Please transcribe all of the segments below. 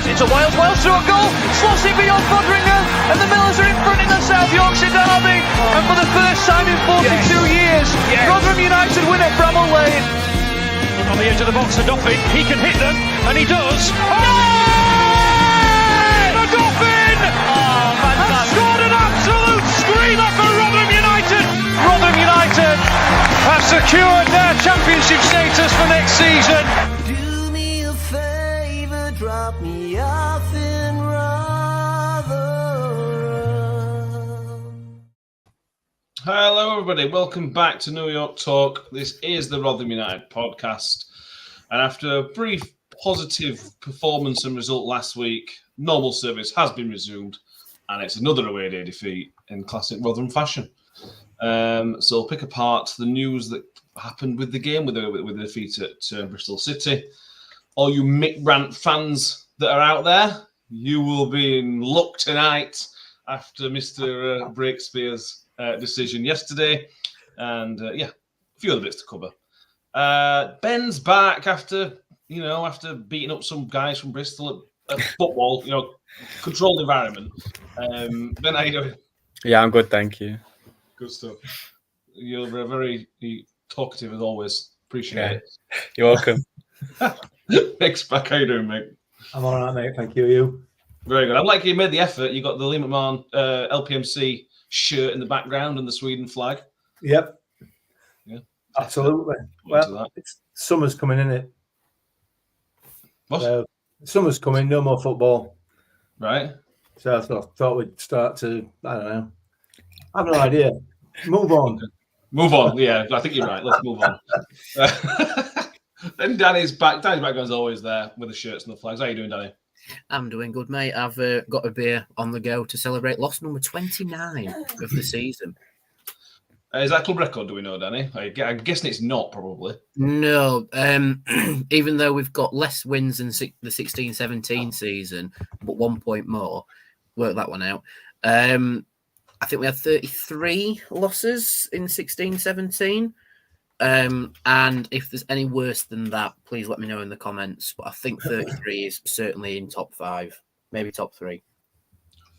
It's a wild through a goal. Slots it beyond Fodringham. And the Millers are in front in the South Yorkshire derby. And for the first time in 42 years, Rotherham United win at Bramall Lane. On the edge of the box for Doffin. He can hit them. And he does. The Dolphin has scored an absolute screamer for Rotherham United. Rotherham United have secured their championship status for next season. Do me a favour, drop me off in Rotherham. Hello everybody, welcome back to New York Talk. This is the Rotherham United podcast. And after a brief positive performance and result last week, normal service has been resumed, and it's another away day defeat in classic Rotherham fashion. So we'll pick apart the news that happened with the game, with the defeat at Bristol City. All you Mick Rant fans that are out there, you will be in luck tonight after Mr. Breakspear's decision yesterday. And a few other bits to cover. Ben's back after beating up some guys from Bristol at football, controlled environment. Ben, how you doing? Yeah, I'm good, thank you. Good stuff. You're very talkative as always. Appreciate it. You're welcome. Nick's back. How you doing, mate? I'm all right, mate. Thank you. You? Very good. I'm like you made the effort. You got the Lee McMahon LPMC shirt in the background and the Sweden flag. Yep. Yeah. Absolutely. Well, summer's coming, isn't it? What? Summer's coming. No more football. Right. So I thought we'd start to, I don't know. I have no idea. Move on. Move on. Yeah, I think you're right. Let's move on. Then Danny's back. Danny's background's always there with the shirts and the flags. How you doing, Danny? I'm doing good, mate. I've got a beer on the go to celebrate loss number 29 of the season. Is that club record, do we know, Danny? I'm guessing it's not, probably. No. Even though we've got less wins than the 16-17 season, but 1 point more, work that one out. I think we had 33 losses in 16-17. And if there's any worse than that, please let me know in the comments. But I think 33 is certainly in top 5, maybe top 3.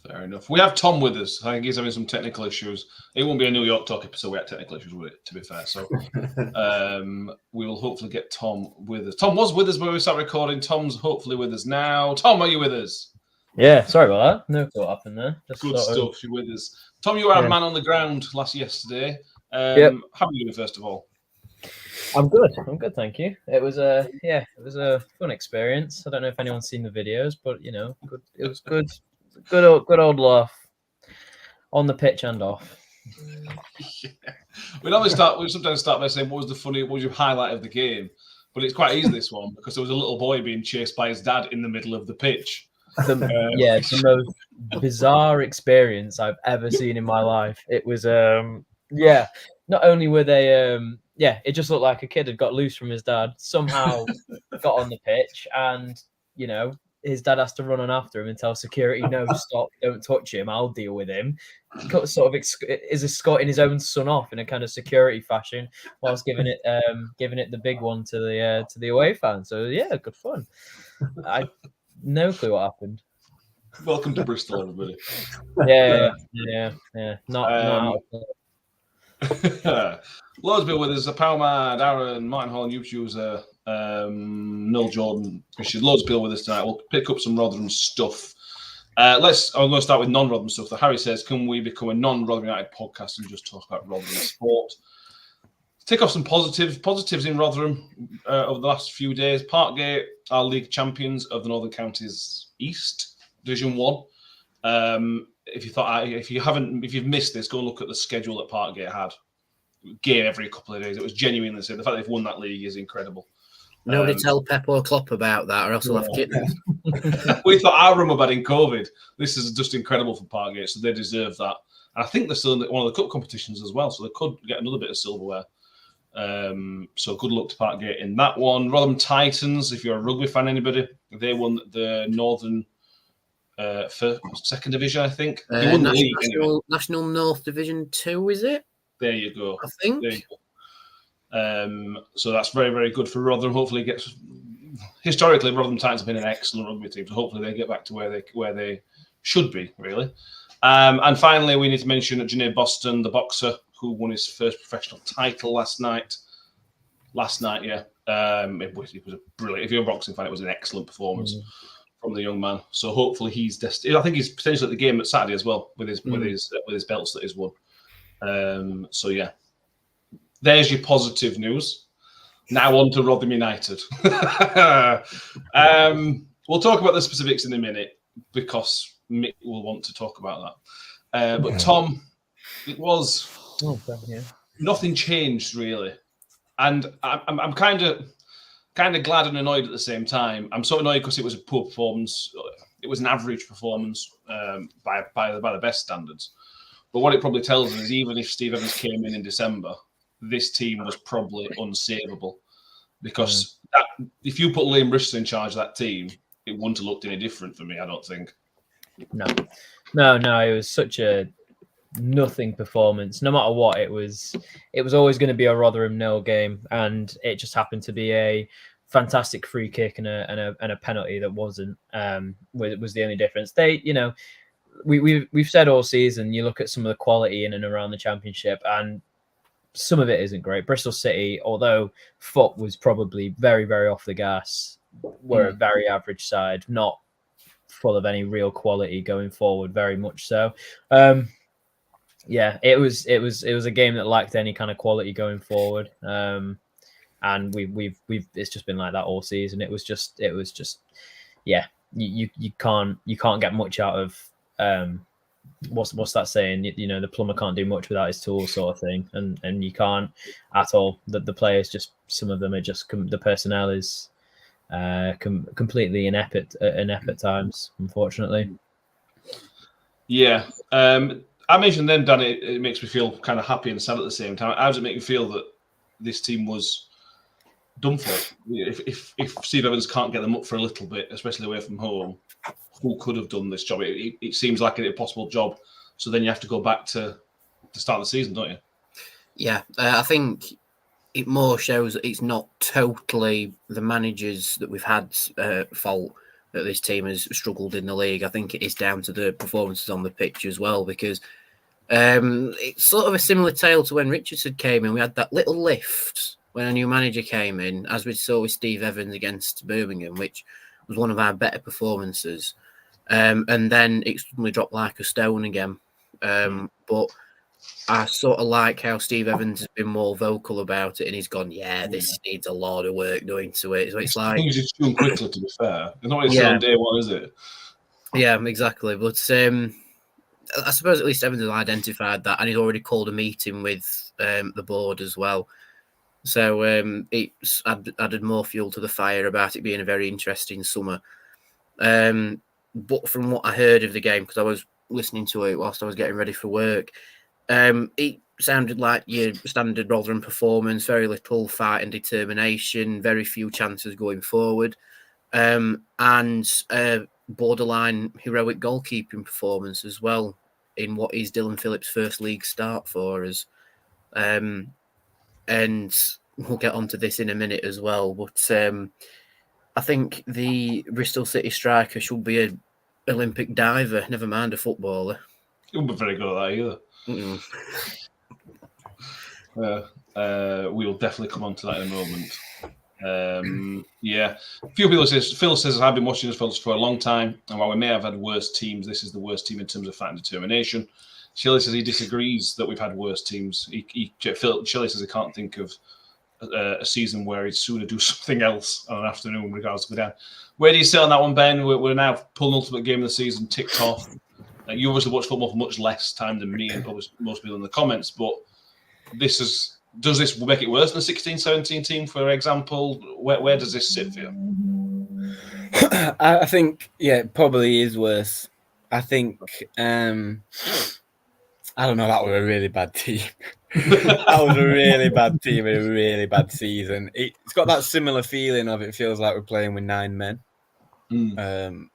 Fair enough. We have Tom with us. I think he's having some technical issues. It won't be a New York Talk episode. We had technical issues with it, to be fair. So we will hopefully get Tom with us. Tom was with us when we started recording. Tom's hopefully with us now. Tom, are you with us? Yeah, sorry about that. No clue what happened there. Good stuff. You're with us. Tom, you were our man on the ground yesterday. Yep. How are you doing, first of all? I'm good, thank you. It was a fun experience. I don't know if anyone's seen the videos, but good. It was good. Good old laugh on the pitch and off. Yeah. We sometimes start by saying what was your highlight of the game? But it's quite easy this one because there was a little boy being chased by his dad in the middle of the pitch. The most bizarre experience I've ever seen in my life. It was not only were they it just looked like a kid had got loose from his dad, somehow got on the pitch, and his dad has to run on after him and tell security, no, stop, don't touch him, I'll deal with him. Sort of is escorting his own son off in a kind of security fashion, whilst giving it the big one to the away fan. So yeah, good fun. I no clue what happened. Welcome to Bristol, everybody. Yeah. Not Loads of people with us. Palma, Darren, Martin Hall, YouTube user, Noel Jordan. Loads of people with us tonight. We'll pick up some Rotherham stuff. I'm going to start with non-Rotherham stuff. Harry says, can we become a non-Rotherham United podcast and just talk about Rotherham sport? Take off some positives in Rotherham over the last few days. Parkgate are league champions of the Northern Counties East Division 1. If you've missed this, go and look at the schedule that Parkgate had. Game every couple of days. It was genuinely the fact they've won that league is incredible. Nobody tell Pep or Klopp about that, or else we'll have kittens. We thought our run were bad in COVID. This is just incredible for Parkgate, so they deserve that. And I think they're still in one of the cup competitions as well, so they could get another bit of silverware. So good luck to Parkgate in that one. Rotherham Titans, if you're a rugby fan, anybody, they won the Northern second division, I think. They won the league anyway. National North Division 2, is it? There you go. I think. There you go. So that's very, very good for Rotherham. Hopefully historically, Rotherham Titans have been an excellent rugby team, so hopefully they get back to where they should be, really. And finally, we need to mention Janae Boston, the boxer, who won his first professional title last night. Yeah. It was a brilliant. If you're a boxing fan, it was an excellent performance from the young man. So hopefully he's destined. I think he's potentially at the game at Saturday as well with his belts that he's won. So yeah, there's your positive news. Now on to Rotherham United. We'll talk about the specifics in a minute because Mick will want to talk about that. But Tom, it was nothing changed really, and I'm kind of glad and annoyed at the same time. I'm so annoyed because it was a poor performance. It was an average performance by the best standards. But what it probably tells us is even if Steve Evans came in December, this team was probably unsavable. Because if you put Liam Bristol in charge of that team, it wouldn't have looked any different for me, I don't think. No. It was such a nothing performance. No matter what, it was always going to be a Rotherham 0 game, and it just happened to be a fantastic free kick and a penalty that wasn't. Was the only difference. We've said all season. You look at some of the quality in and around the Championship, and some of it isn't great. Bristol City, although Foot was probably very, very off the gas, were a very average side, not full of any real quality going forward. Very much so. It was a game that lacked any kind of quality going forward. And we've it's just been like that all season. It was just you can't get much out of what's that saying? The plumber can't do much without his tools, sort of thing. And you can't at all. The players, just some of them are just the personnel is completely inept at times, unfortunately. Yeah. I mentioned then, Dan, it makes me feel kind of happy and sad at the same time. How does it make you feel that this team was done for? If Steve Evans can't get them up for a little bit, especially away from home, who could have done this job? It seems like an impossible job. So then you have to go back to the start of the season, don't you? Yeah, I think it more shows that it's not totally the managers that we've had fault that this team has struggled in the league. I think it is down to the performances on the pitch as well, because it's sort of a similar tale to when Richardson came in. We had that little lift when a new manager came in, as we saw with Steve Evans against Birmingham, which was one of our better performances. And then it suddenly dropped like a stone again. But I sort of like how Steve Evans has been more vocal about it, and he's gone, this needs a lot of work doing to it. So it's like things just too quickly, to be fair. It's not really on day one, is it? Yeah, exactly. But I suppose at least Evans has identified that, and he's already called a meeting with the board as well. So it's added more fuel to the fire about it being a very interesting summer. But from what I heard of the game, because I was listening to it whilst I was getting ready for work, it sounded like your standard Rotherham performance, very little fight and determination, very few chances going forward, and borderline heroic goalkeeping performance as well in what is Dylan Phillips' first league start for us. And we'll get onto this in a minute as well. But I think the Bristol City striker should be an Olympic diver, never mind a footballer. He wouldn't be very good at that either. We'll definitely come on to that in a moment. A few people Phil says I've been watching us for a long time, and while we may have had worse teams, this is the worst team in terms of fight and determination. Shelley says he disagrees that we've had worse teams. Shelley says he can't think of a season where he'd sooner do something else on an afternoon, regardless of the down. Where do you sit on that one, Ben? We're now penultimate game of the season ticked off. You obviously watch football for much less time than me and probably most people in the comments, but does this make it worse than the 16-17 team, for example? Where does this sit for you? I think, it probably is worse. I think, I don't know, that was a really bad team. That was a really bad team and a really bad season. It's got that similar feeling of it feels like we're playing with 9 men. It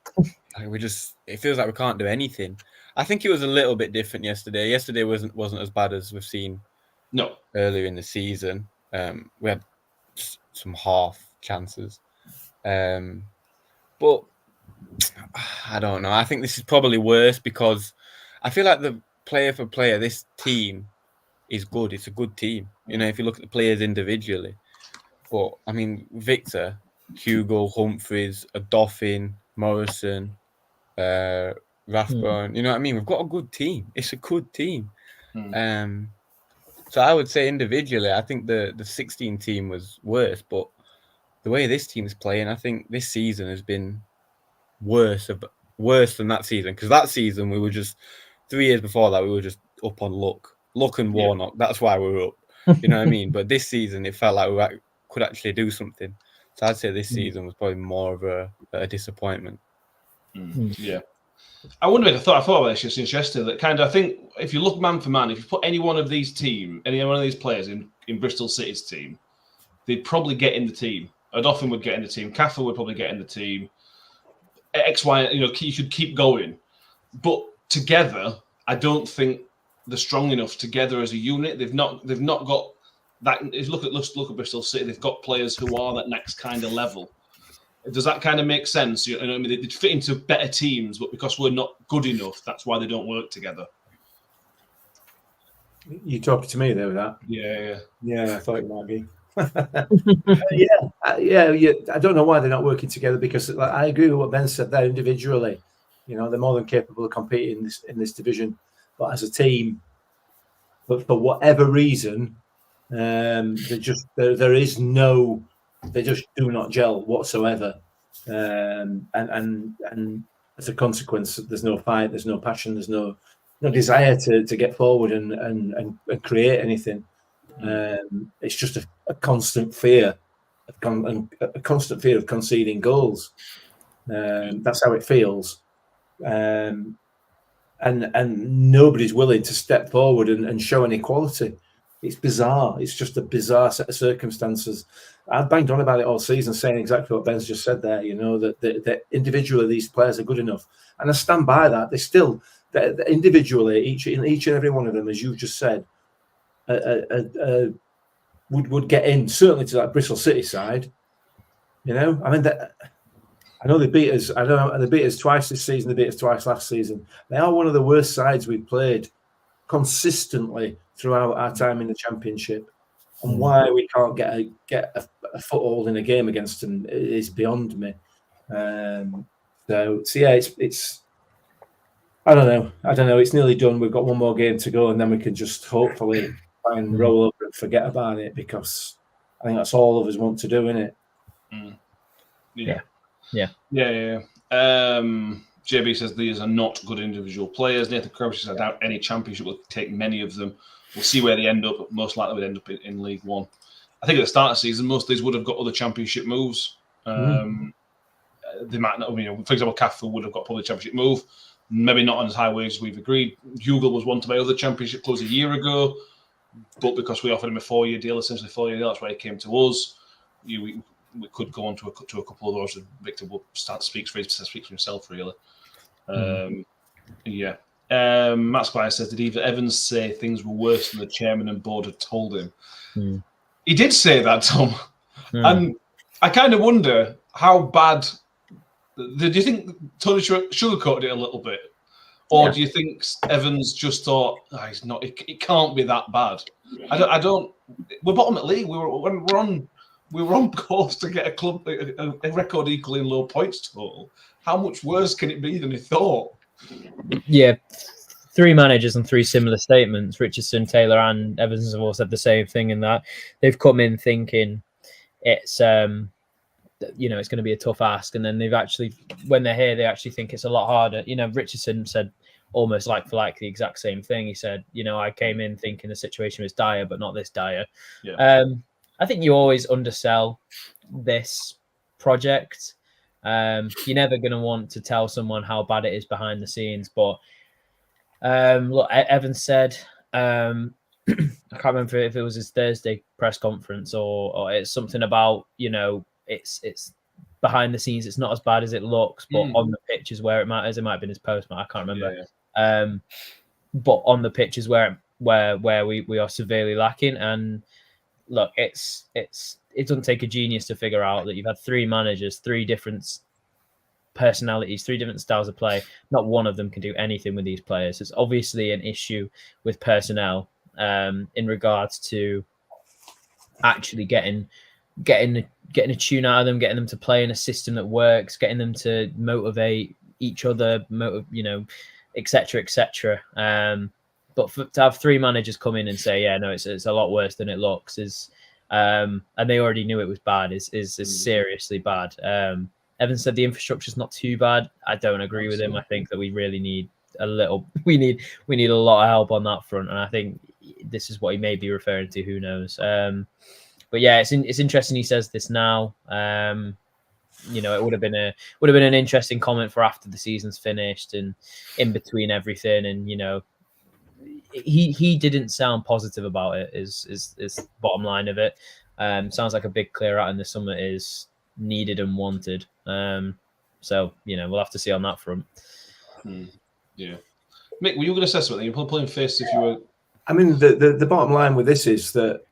feels like we can't do anything. I think it was a little bit different yesterday. Yesterday wasn't as bad as we've seen earlier in the season. We had some half chances. But I don't know. I think this is probably worse because I feel like the player for player, this team is good. It's a good team. You know, if you look at the players individually. But I mean, Victor, Hugo, Humphreys, Dauphin, Morrison, Rathbone. You know what I mean? We've got a good team. It's a good team. So I would say individually, I think the 16 team was worse. But the way this team is playing, I think this season has been worse than that season. Because that season we were just 3 years before that we were just up on luck and Warnock. That's why we were up. You know what I mean? But this season it felt like we could actually do something. So I'd say this season was probably more of a disappointment. Yeah. I wonder if I thought about this just interesting. That kind of, I think if you look man for man, if you put any one of these players in Bristol City's team, they'd probably get in the team. Dauphin would get in the team. Cathal would probably get in the team. X, Y, you should keep going. But together, I don't think they're strong enough together as a unit. They've not got that. Look at Bristol City. They've got players who are that next kind of level. Does that kind of make sense? You know, I mean, they fit into better teams, but because we're not good enough, that's why they don't work together. You talking to me there with that? Yeah. I thought it might be. Yeah. I don't know why they're not working together because I agree with what Ben said there. Individually, they're more than capable of competing in this division, but as a team, but for whatever reason, they just do not gel whatsoever, and as a consequence, there's no fight, there's no passion, there's no desire to get forward and create anything. It's just a constant fear, a constant fear of conceding goals. That's how it feels, and nobody's willing to step forward and show any quality. It's bizarre. It's just a bizarre set of circumstances. I've banged on about it all season, saying exactly what Ben's just said there. That individually these players are good enough, and I stand by that. They still, individually, each and every one of them, as you've just said, would get in certainly to that Bristol City side. I mean, I know they beat us. I know they beat us twice this season. They beat us twice last season. They are one of the worst sides we've played consistently throughout our time in the Championship, and why we can't get a foothold in a game against them is beyond me. So yeah, it's I don't know. It's nearly done. We've got one more game to go, and then we can just hopefully try and roll over and forget about it, because I think that's all of us want to do, innit? Yeah. JB says these are not good individual players. Nathan Crabtree says I doubt any championship will take many of them. We'll see where they end up. But most likely, would end up in League One. I think at the start of the season, most of these would have got other championship moves. They might not. For example, Cathal would have got probably a championship move. Maybe not on as high wage as we've agreed. Hugo was wanted by other championship clubs a year ago, but because we offered him a 4-year deal, essentially 4-year deal, that's why he came to us. We could go on to a couple of those, and Victor will start to speak for himself, really. Matt Squire says, did either Evans say things were worse than the chairman and board had told him? He did say that, Tom. And I kind of wonder how bad. Do you think Tony sugarcoated it a little bit? Or do you think Evans just thought, he's not? It can't be that bad. I don't. We're bottom at league. We were on course to get a record equaling low points total. How much worse can it be than he thought? Yeah, 3 managers and 3 similar statements. Richardson, Taylor, and Evans have all said the same thing, in that they've come in thinking it's it's going to be a tough ask, and then they've actually, when they're here, they actually think it's a lot harder. Richardson said almost like for like the exact same thing. He said, I came in thinking the situation was dire, but not this dire. I think you always undersell this project. You're never going to want to tell someone how bad it is behind the scenes, but look, Evans said, I can't remember if it was his Thursday press conference or it's something about, it's behind the scenes, it's not as bad as it looks, but on the pitch is where it matters. It might have been his post, I can't remember. But on the pitch is where we are severely lacking. And look, it's it doesn't take a genius to figure out that you've had 3 managers, 3 different personalities, 3 different styles of play. Not one of them can do anything with these players. It's obviously an issue with personnel in regards to actually getting a tune out of them, getting them to play in a system that works, getting them to motivate each other, etc., etc. But to have 3 managers come in and say, yeah, no, it's a lot worse than it looks, and they already knew it was bad, is seriously bad. Evan said the infrastructure is not too bad. I don't agree with him. I think that we really need we need a lot of help on that front, and I think this is what he may be referring to. Who knows? But yeah, it's interesting he says this now. It would have been an interesting comment for after the season's finished and in between everything. And he didn't sound positive about it. Is the bottom line of it. Sounds like a big clear out in the summer is needed and wanted. So we'll have to see on that front. Yeah, Mick, were you going to say something? You're playing face if you were. I mean, the bottom line with this is that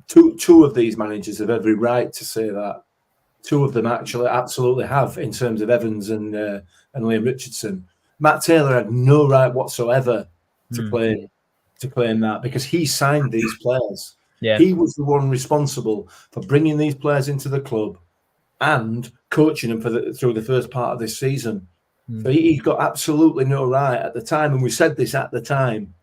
two of these managers have every right to say that. 2 of them actually absolutely have, in terms of Evans and Liam Richardson. Matt Taylor had no right whatsoever to claim that, because he signed these players. Yeah. He was the one responsible for bringing these players into the club and coaching them through the first part of this season. So he's got absolutely no right at the time, and we said this at the time,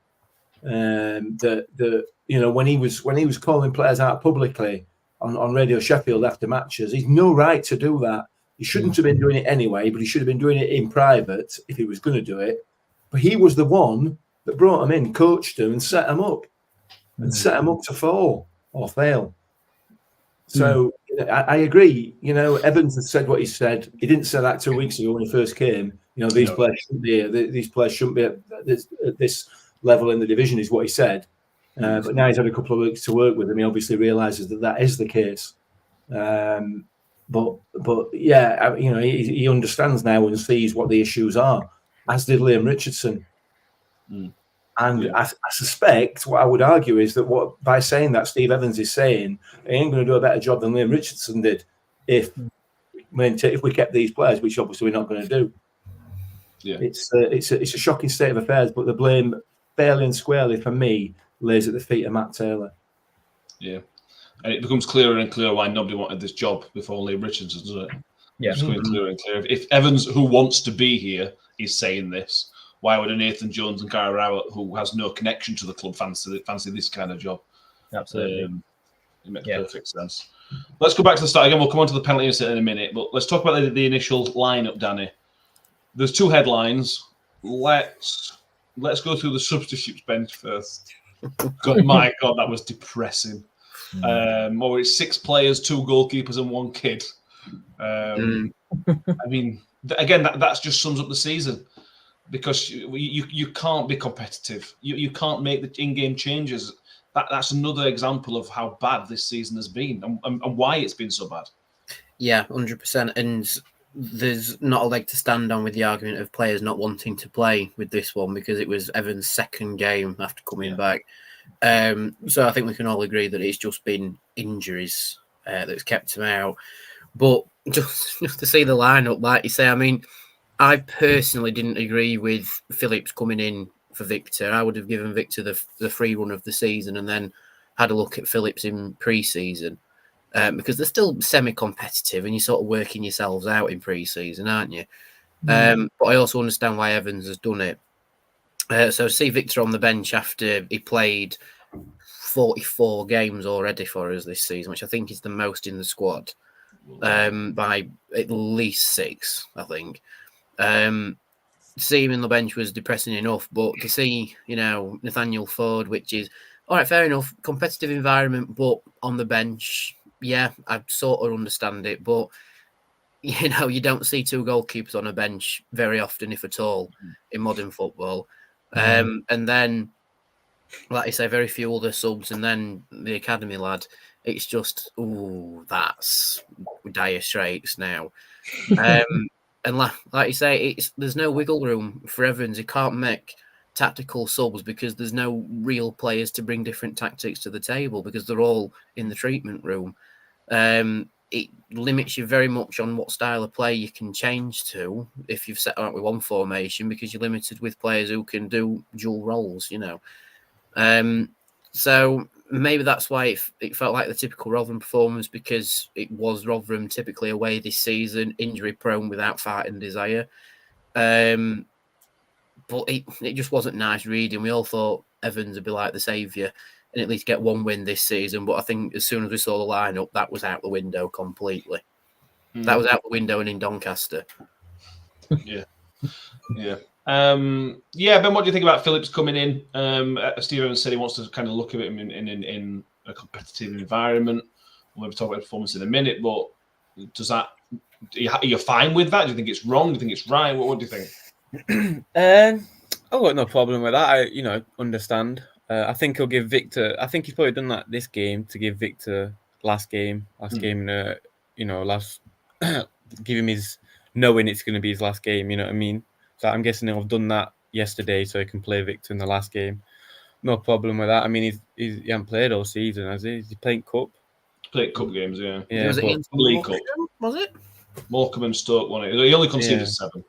that when he was calling players out publicly on Radio Sheffield after matches, he's no right to do that. He shouldn't have been doing it anyway, but he should have been doing it in private if he was going to do it. But he was the one that brought them in, coached them, and set them up to fall or fail. So I agree. Evans has said what he said. He didn't say that 2 weeks ago when he first came. These players shouldn't be here. These players shouldn't be at this level in the division, is what he said. But now he's had a couple of weeks to work with him. He obviously realises that is the case. But yeah, he understands now and sees what the issues are, as did Liam Richardson. And I suspect what I would argue is that by saying that, Steve Evans is saying he ain't going to do a better job than Liam Richardson did if we kept these players, which obviously we're not going to do. Yeah, it's a shocking state of affairs, but the blame fairly and squarely for me lays at the feet of Matt Taylor. Yeah, and it becomes clearer and clearer why nobody wanted this job before Liam Richardson, doesn't it? Yeah, it's becoming clearer and clearer. If Evans, who wants to be here, is saying this, why would a Nathan Jones and Gary Rowett, who has no connection to the club, fancy this kind of job? Absolutely. It makes perfect sense. Let's go back to the start again. We'll come on to the penalty incident in a minute, but let's talk about the initial lineup, Danny. There's 2 headlines. Let's go through the substitutes bench first. My God, that was depressing. It's 6 players, 2 goalkeepers, and 1 kid. I mean, again, that just sums up the season, because you can't be competitive. You can't make the in-game changes. That's another example of how bad this season has been and why it's been so bad. Yeah, 100%. And there's not a leg to stand on with the argument of players not wanting to play with this one, because it was Evans' second game after coming back. So I think we can all agree that it's just been injuries that's kept him out. But just to see the lineup, like you say, I mean, I personally didn't agree with Phillips coming in for Victor. I would have given Victor the free run of the season and then had a look at Phillips in pre-season, because they're still semi-competitive and you're sort of working yourselves out in pre-season, aren't you? But I also understand why Evans has done it. So see Victor on the bench after he played 44 games already for us this season, which I think is the most in the squad, by at least 6, I think. To see him in the bench was depressing enough, but to see, Nathaniel Ford, which is, all right, fair enough, competitive environment, but on the bench, yeah, I sort of understand it, but, you don't see 2 goalkeepers on a bench very often, if at all, in modern football. And then, like you say, very few other subs, and then the academy lad. It's just, that's dire straits now. And like you say, there's no wiggle room for Evans. He can't make tactical subs because there's no real players to bring different tactics to the table, because they're all in the treatment room. It limits you very much on what style of play you can change to if you've set out with one formation, because you're limited with players who can do dual roles, So maybe that's why it felt like the typical Rotherham performance, because it was Rotherham typically away this season, injury prone, without fight and desire. But it just wasn't nice reading. We all thought Evans would be like the saviour and at least get one win this season. But I think as soon as we saw the lineup, that was out the window completely. That was out the window and in Doncaster. Yeah. Ben, what do you think about Phillips coming in? Steve Evans said he wants to kind of look at him in a competitive environment. We'll maybe talk about performance in a minute, but are you fine with that? Do you think it's wrong? Do you think it's right? What do you think? I've got no problem with that. I understand. I think he'll give Victor. I think he's probably done that this game to give Victor last game, give him his knowing it's going to be his last game. You know what I mean? So I'm guessing he'll have done that yesterday so he can play Victor in the last game. No problem with that. I mean, he hasn't played all season, has he? He's playing cup. Played cup games, yeah. Was it against League Cup? Was it? Morecambe and Stoke won it. He only conceded 7.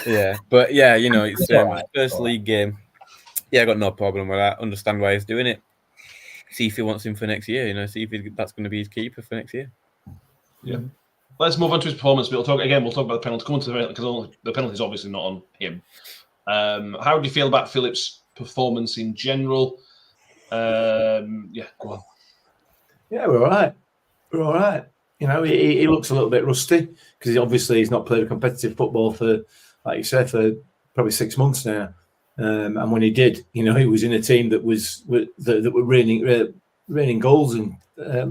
Yeah, but yeah, it's first league game. Yeah, I got no problem with that. Understand why he's doing it. See if he wants him for next year. See if that's going to be his keeper for next year. Yeah. Let's move on to his performance. We'll talk about the penalty. Come on to the penalty, because the penalty is obviously not on him. How do you feel about Phillips' performance in general? Go on. Yeah, we're all right. He looks a little bit rusty because obviously he's not played a competitive football for, like you said, for probably 6 months now. And when he did, he was in a team that were raining goals and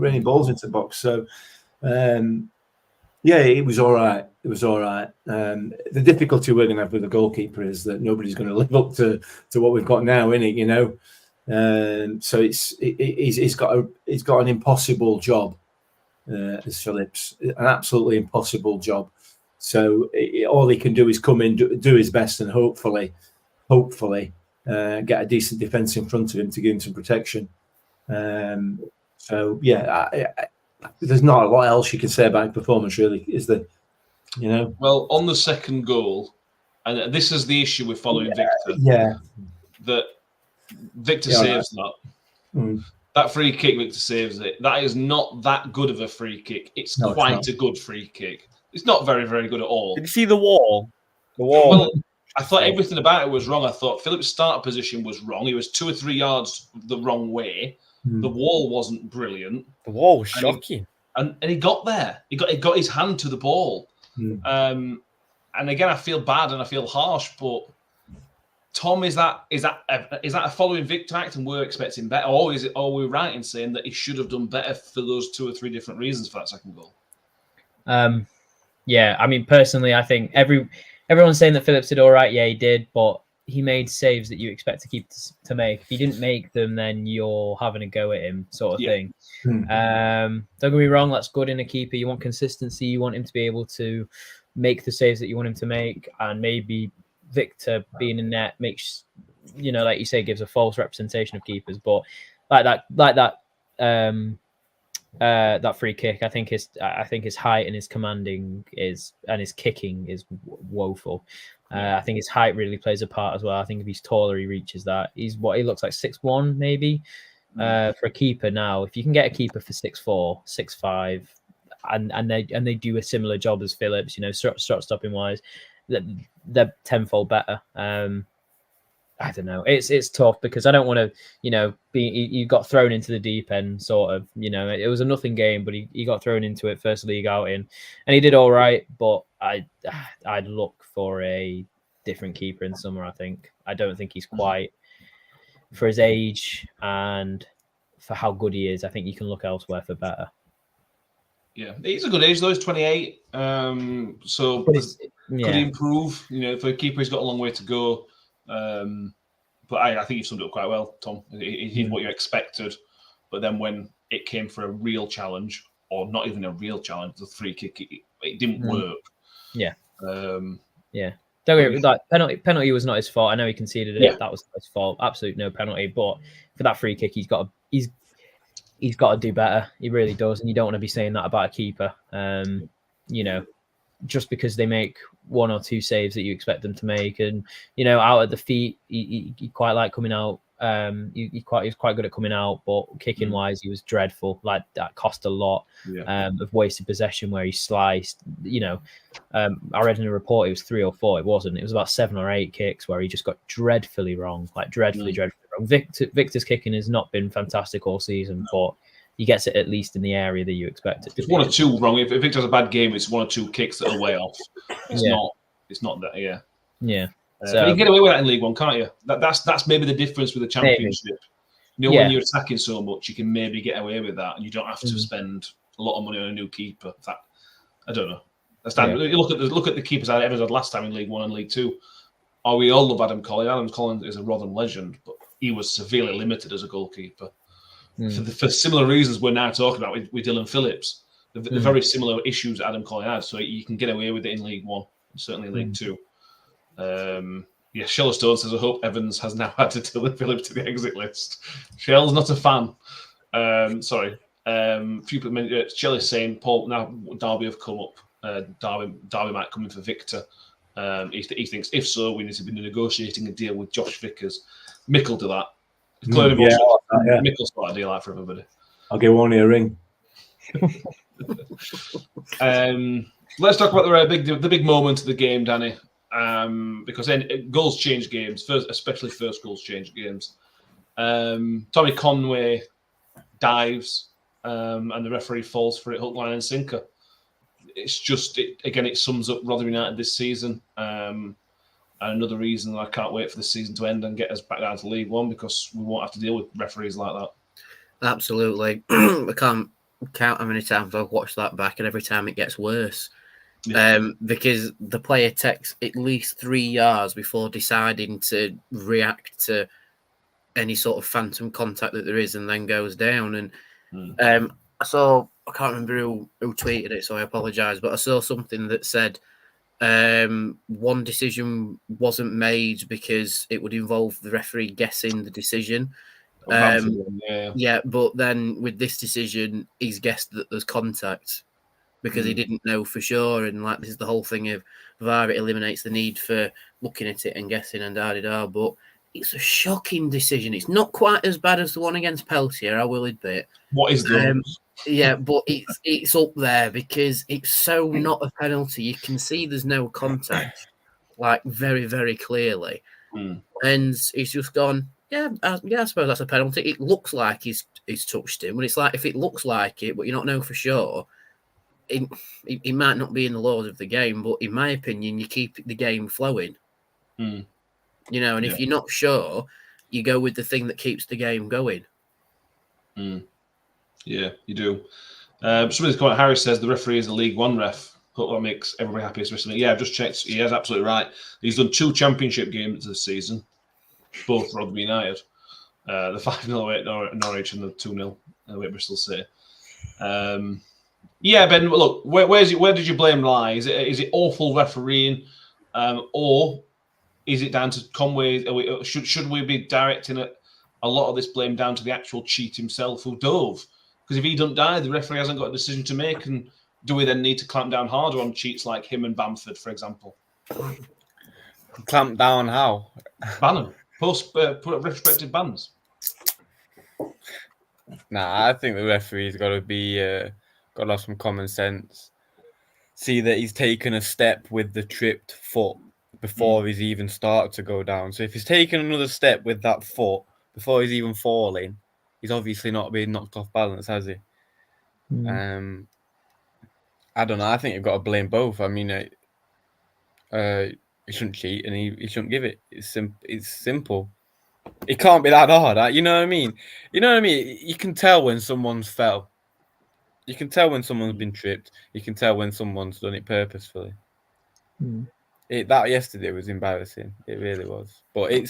raining balls into the box. So, it was all right. The difficulty we're going to have with the goalkeeper is that nobody's going to live up to what we've got now, innit? So he's got an impossible job. As Phillips, an absolutely impossible job. So all he can do is come in, do his best, and hopefully get a decent defence in front of him to give him some protection. There's not a lot else you can say about his performance, really, is there? Well, on the second goal, and this is the issue with following Victor. Yeah. That Victor saves that. That free kick, Victor saves it. That is not that good of a free kick. It's quite a good free kick. It's not very, very good at all. Did you see the wall? Well, I thought everything about it was wrong. I thought Phillips' start position was wrong. He was 2 or 3 yards the wrong way. The wall wasn't brilliant. The wall was shocking. And he got there. He got his hand to the ball. And again, I feel bad and I feel harsh, but Tom, is that a following Victor act and we're expecting better, or are we right in saying that he should have done better for those 2 or 3 different reasons for that second goal? Yeah, I mean, personally, I think everyone's saying that Phillips did all right. Yeah, he did, but he made saves that you expect to make. If he didn't make them, then you're having a go at him, sort of thing. Don't get me wrong, that's good in a keeper. You want consistency. You want him to be able to make the saves that you want him to make, and maybe Victor being in net makes, like you say, gives a false representation of keepers. But that free kick, I think his height and his commanding and his kicking is woeful. I think his height really plays a part as well. I think if he's taller, he reaches that. He looks like 6'1" maybe for a keeper now. If you can get a keeper for 6'4", 6'5", and they do a similar job as Phillips, shot stopping wise, they're tenfold better. I don't know. It's tough because I don't want to, you got thrown into the deep end, sort of. It was a nothing game, but he got thrown into it first league outing, and he did all right. But I'd look for a different keeper in summer. I don't think he's quite for his age and for how good he is. I think you can look elsewhere for better. Yeah, he's a good age though. He's 28. So could he improve? For a keeper, he's got a long way to go. But I think you've summed it up quite well, Tom. He did what you expected, but then when it came for a real challenge, or not even a real challenge, the free kick, it didn't work. Yeah. Don't worry, that penalty was not his fault. I know he conceded it. Yeah. That was his fault. Absolute no penalty. But for that free kick, he's got to do better. He really does, and you don't want to be saying that about a keeper. Just because they make one or two saves that you expect them to make, and out at the feet, he quite like coming out. He's quite good at coming out, but kicking wise, he was dreadful. Like that cost a lot of wasted possession where he sliced. I read in a report it was 3 or 4. It wasn't. It was about 7 or 8 kicks where he just got dreadfully wrong, like dreadfully wrong. Victor's kicking has not been fantastic all season, but he gets it at least in the area that you expect it to It's be. 1 or 2 wrong. If Victor has a bad game, it's 1 or 2 kicks that are way off. It's not that. Yeah. Yeah. So you can get away with that in League One, can't you? That's maybe the difference with the Championship. When you're attacking so much, you can maybe get away with that, and you don't have to spend a lot of money on a new keeper. I don't know. You look at the keepers I ever had last time in League One and League Two. We all love Adam Collins. Adam Collins is a Rotherham legend, but he was severely limited as a goalkeeper. For similar reasons we're now talking about with Dylan Phillips. The very similar issues Adam Collins had, so you can get away with it in League One, certainly in League Two. Sheller Stone says, I hope Evans has now added Dylan Phillips to the exit list. Shell's not a fan. Sorry. Few people mentioned Shelley's saying Paul now Derby have come up. Derby might come in for Victor. He thinks if so, we need to be negotiating a deal with Josh Vickers. Mick will do that. Mick will start a deal out for everybody. I'll give Warney a ring. Let's talk about the big moment of the game, Danny. Because then goals change games, especially first goals change games. Tommy Conway dives, and the referee falls for it hook, line, and sinker. It's just it sums up Rotherham United this season. And another reason I can't wait for the season to end and get us back down to League One, because we won't have to deal with referees like that. Absolutely. I can't count how many times I've watched that back, and every time it gets worse. Because the player takes at least 3 yards before deciding to react to any sort of phantom contact that there is, and then goes down. And I saw, I can't remember who tweeted it, so I apologise, but I saw something that said one decision wasn't made because it would involve the referee guessing the decision. But then with this decision, he's guessed that there's contact because he didn't know for sure. And like, this is the whole thing of VAR. It eliminates the need for looking at it and guessing and da-da-da. But it's a shocking decision. It's not quite as bad as the one against Peltier, I will admit. What is the but it's up there because it's so not a penalty. You can see there's no contact, like very, very clearly. And he's just gone, I suppose that's a penalty. It looks like he's touched him. But it's like, if it looks like it, but you don't know for sure, it might not be in the laws of the game, but in my opinion, you keep the game flowing. And if you're not sure, you go with the thing that keeps the game going. Yeah, you do. Somebody's comment, Harry says the referee is a League One ref. Hope that makes everybody happy, especially. Yeah, I've just checked. He is absolutely right. He's done 2 championship games this season, both Rotherham United. The 5-0 away at Norwich and the 2-0 away at Bristol City. Ben, look, where did your blame lie? Is it awful refereeing, or is it down to Conway? Should we be directing a lot of this blame down to the actual cheat himself who dove? Because if he doesn't die, the referee hasn't got a decision to make, and do we then need to clamp down harder on cheats like him and Bamford, for example? Clamp down how? Ban them. Put retrospective bans. Nah, I think the referee's got to be got to have some common sense. See that he's taken a step with the tripped foot before he's even started to go down. So if he's taken another step with that foot before he's even falling, he's obviously not being knocked off balance, has he? I don't know. I think you've got to blame both. I mean, he shouldn't cheat and he shouldn't give it. It's simple. It can't be that hard. You know what I mean? You can tell when someone's fell. You can tell when someone's been tripped. You can tell when someone's done it purposefully. That yesterday was embarrassing. It really was. But you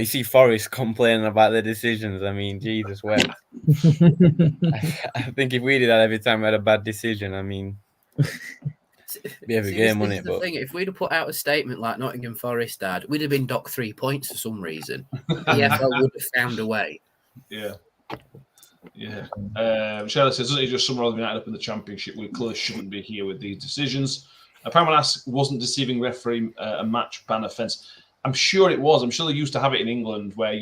see Forrest complaining about the decisions. I mean, Jesus wept. I think if we did that every time we had a bad decision, I mean, it'd be every game, wouldn't it? But if we'd have put out a statement like Nottingham Forest dad, we'd have been docked 3 points for some reason. The EFL would have found a way. Yeah. Yeah. Shelley says, doesn't it just sum Rotherham United up in the Championship? We clearly shouldn't be here with these decisions. Paramount asks, wasn't deceiving referee a match ban offence? I'm sure it was. I'm sure they used to have it in England where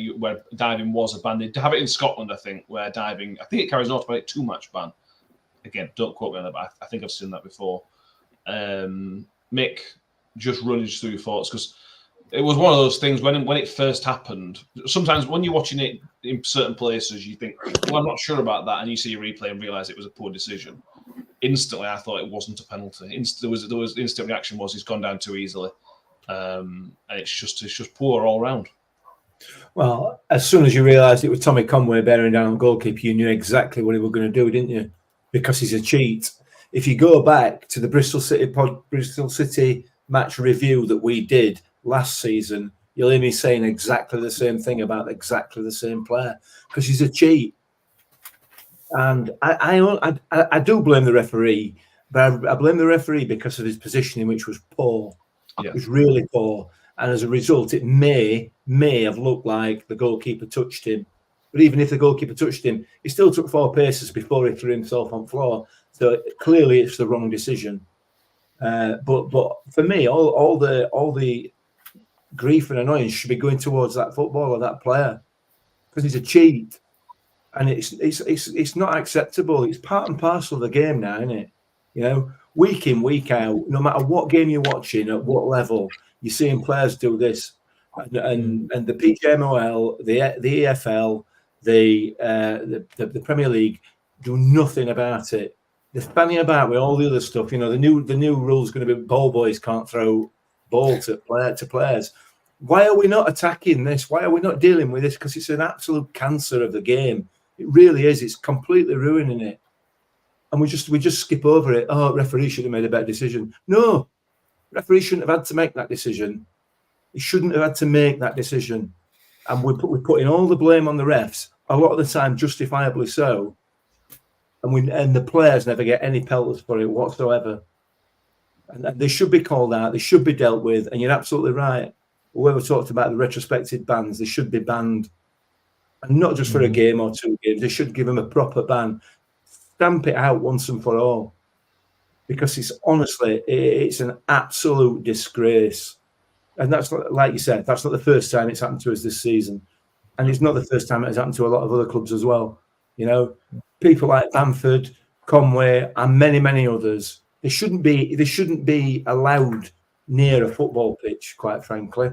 diving was a ban. They have it in Scotland, I think, where diving, I think it carries an automatic 2-match ban. Again, don't quote me on that, but I think I've seen that before. Mick, just runnage through your thoughts, because it was one of those things when it first happened. Sometimes when you're watching it in certain places, you think, well, I'm not sure about that, and you see a replay and realise it was a poor decision. Instantly, I thought it wasn't a penalty. There was instant reaction was he's gone down too easily, and it's just poor all round. Well, as soon as you realised it was Tommy Conway bearing down on goalkeeper, you knew exactly what he was going to do, didn't you? Because he's a cheat. If you go back to the Bristol City match review that we did last season, you'll hear me saying exactly the same thing about exactly the same player, because he's a cheat. And I do blame the referee, but I blame the referee because of his positioning, which was poor. Yeah. It was really poor, and as a result, it may have looked like the goalkeeper touched him. But even if the goalkeeper touched him, he still took 4 paces before he threw himself on the floor. So clearly, it's the wrong decision. But for me, all the grief and annoyance should be going towards that footballer, that player, because he's a cheat, and it's not acceptable. It's part and parcel of the game now, isn't it? You know, week in, week out, no matter what game you're watching, at what level, you're seeing players do this, and the PGMOL, the EFL, the Premier League do nothing about it. They're fanning about with all the other stuff. You know, the new rule's going to be ball boys can't throw ball to players. Why are we not attacking this? Why are we not dealing with this? Because it's an absolute cancer of the game. It really is. It's completely ruining it. And we just skip over it. Oh, referee should have made a better decision. No, referee shouldn't have had to make that decision. He shouldn't have had to make that decision. And we're putting all the blame on the refs, a lot of the time justifiably so. And the players never get any pelters for it whatsoever. And they should be called out. They should be dealt with. And you're absolutely right. Whoever talked about the retrospective bans, they should be banned. And not just for a game or 2 games. They should give them a proper ban. Stamp it out once and for all. Because it's an absolute disgrace. And that's not, like you said, that's not the first time it's happened to us this season. And it's not the first time it's happened to a lot of other clubs as well. You know, people like Bamford, Conway, and many, many others, they shouldn't be allowed near a football pitch, quite frankly.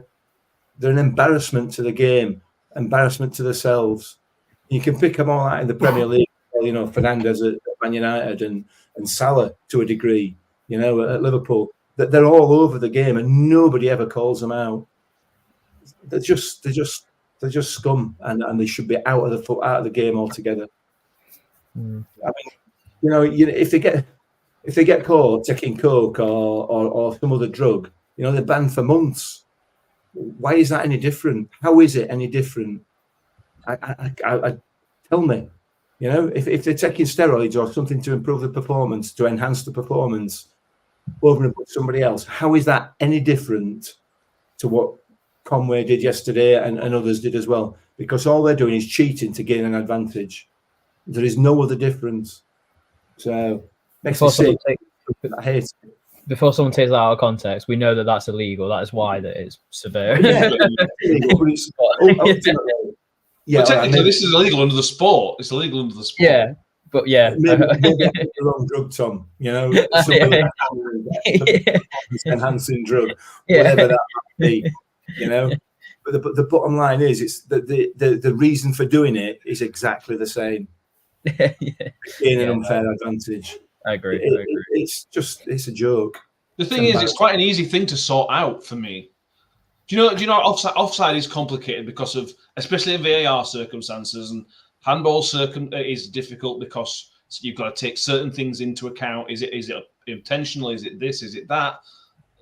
They're an embarrassment to the game, embarrassment to themselves. You can pick them all out in the Premier League, you know, Fernandes at Man United and Salah to a degree, you know, at Liverpool. That they're all over the game and nobody ever calls them out. They're just scum, and they should be out of the game altogether. I mean, you know, if they get caught taking coke or some other drug, you know, they're banned for months. Why is that any different? How is it any different? I tell me, you know, if they're taking steroids or something to improve the performance, to enhance the performance, over and put somebody else, how is that any different to what Conway did yesterday and others did as well? Because all they're doing is cheating to gain an advantage. There is no other difference. So makes me sick. I hate it. Before someone takes that out of context, we know that that's illegal. That is why that it's severe. Yeah, but technically, this is illegal under the sport. It's illegal under the sport. Yeah, but yeah, maybe the wrong drug, Tom. You know, enhancing drug, whatever that might be. You know, but the bottom line is, it's that the reason for doing it is exactly the same. Gain an unfair advantage. I agree. It's a joke. The thing is, it's quite an easy thing to sort out for me. Do you know offside is complicated because of, especially in VAR circumstances, and handball is difficult because you've got to take certain things into account. Is it intentional? Is it this? Is it that?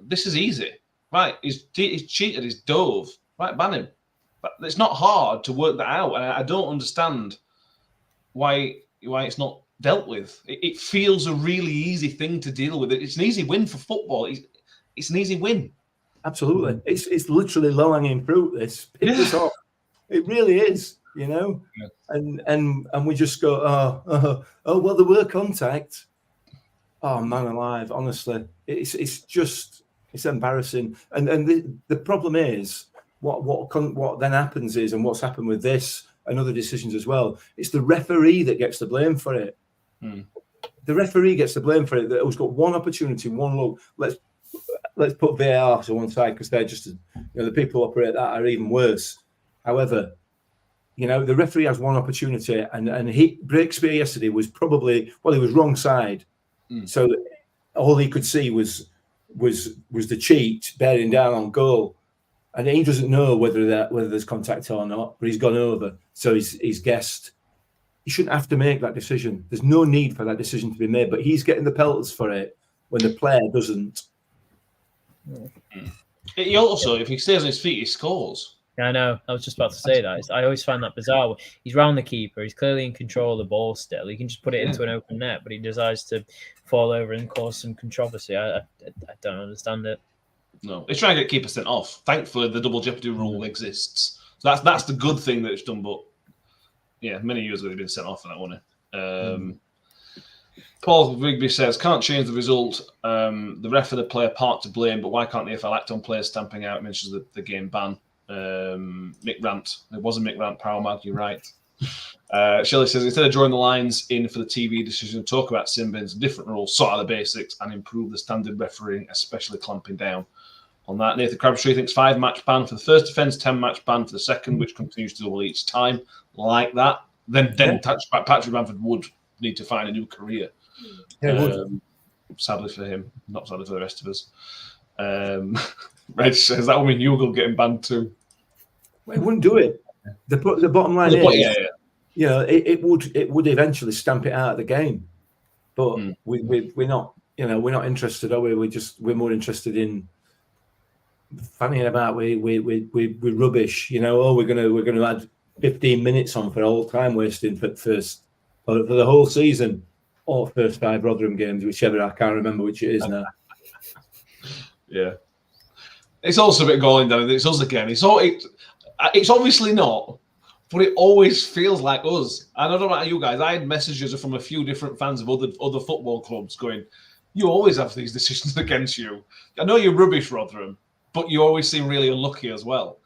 This is easy, right? He's cheated. He's dove, right? Ban him. But it's not hard to work that out, and I don't understand why it's not dealt with. It feels a really easy thing to deal with. It's an easy win for football. It's an easy win. Absolutely. It's literally low-hanging fruit, this. Pick this off. It really is. you know, Yeah. and we just go, oh, well, there were contact. Oh man, alive! Honestly, it's embarrassing. And the problem is what then happens is, and what's happened with this and other decisions as well. It's the referee that gets the blame for it. The referee gets the blame for it. That has got one opportunity, one look. Let's put VAR to one side because they're just, the people who operate that are even worse. However, the referee has one opportunity, and Breakspear yesterday was probably, he was wrong side. So all he could see was the cheat bearing down on goal, and he doesn't know whether there's contact or not. But he's gone over, so he's guessed. He shouldn't have to make that decision. There's no need for that decision to be made, but he's getting the pelters for it when the player doesn't. He also, if he stays on his feet, he scores. I know. I was just about to say that. I always find that bizarre. He's round the keeper. He's clearly in control of the ball still. He can just put it into an open net, but he decides to fall over and cause some controversy. I don't understand it. No, he's trying to get keeper sent off. Thankfully, the double jeopardy rule exists. So that's the good thing that it's done. But yeah, many years ago he'd been sent off for that one. Paul Rigby says, can't change the result. The ref and the player part to blame, but why can't the FL act on players stamping out? It mentions the game ban. Mick Rant. It wasn't Mick Rant, Power Mag, you're right. Shelley says, instead of drawing the lines in for the TV decision, talk about sin bins, different rules, sort out the basics, and improve the standard refereeing, especially clamping down on that. Nathan Crabtree thinks 5-match ban for the first offence, 10-match ban for the second, which continues to double each time. Like that. Then Patrick Bamford would need to find a new career. Sadly for him, not sadly for the rest of us. Reg says that would mean Newell getting banned too. Well, it wouldn't do it. The bottom line is, it would eventually stamp it out of the game. But we're not, we're not interested, are we? We're more interested in fanning about. We're rubbish. We're gonna add 15 minutes on for all time wasting for the whole season, or first 5 Rotherham games, whichever. I can't remember which it is now. Yeah. It's also a bit going down. It's us again. It's obviously not, but it always feels like us. And I don't know about you guys. I had messages from a few different fans of other football clubs going, you always have these decisions against you. I know you're rubbish, Rotherham, but you always seem really unlucky as well.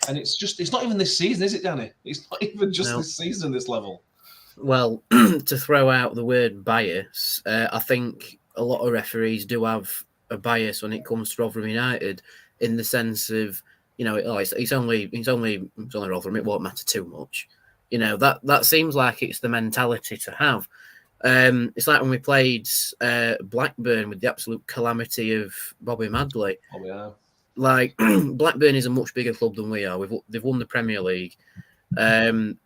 And it's not even this season, is it, Danny? It's not even just this season, this level. Well, to throw out the word bias, I think a lot of referees do have a bias when it comes to Rotherham United, in the sense of, it's only Rotherham, it won't matter too much. That seems like it's the mentality to have. It's like when we played Blackburn with the absolute calamity of Bobby Madley. Oh, yeah. Like, Blackburn is a much bigger club than we are. They've won the Premier League, and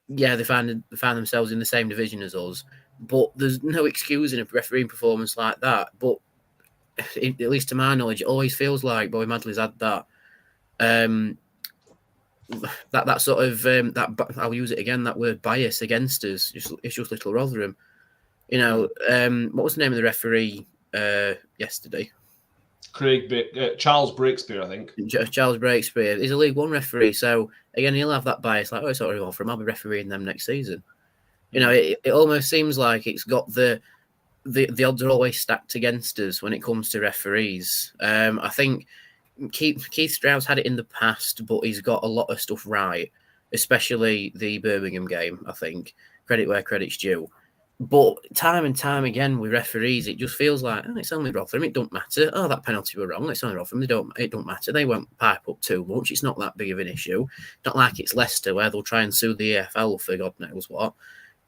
yeah, they find themselves in the same division as us. But there's no excuse in a refereeing performance like that. But at least to my knowledge, it always feels like Bobby Madley's had that that sort of I'll use it again, that word bias against us. It's just little Rotherham. What was the name of the referee yesterday? Charles Breakspear, I think. Charles Breakspear. He's a League One referee, so again he'll have that bias. Like, it's already Rotherham, I'll be refereeing them next season. It almost seems like it's got the odds are always stacked against us when it comes to referees. I think Keith Strauss had it in the past, but he's got a lot of stuff right, especially the Birmingham game, I think. Credit where credit's due. But time and time again with referees, it just feels like, it's only Rotherham, it don't matter. Oh, that penalty were wrong, it's only Rotherham, it don't matter. They won't pipe up too much. It's not that big of an issue. Not like it's Leicester where they'll try and sue the EFL for God knows what.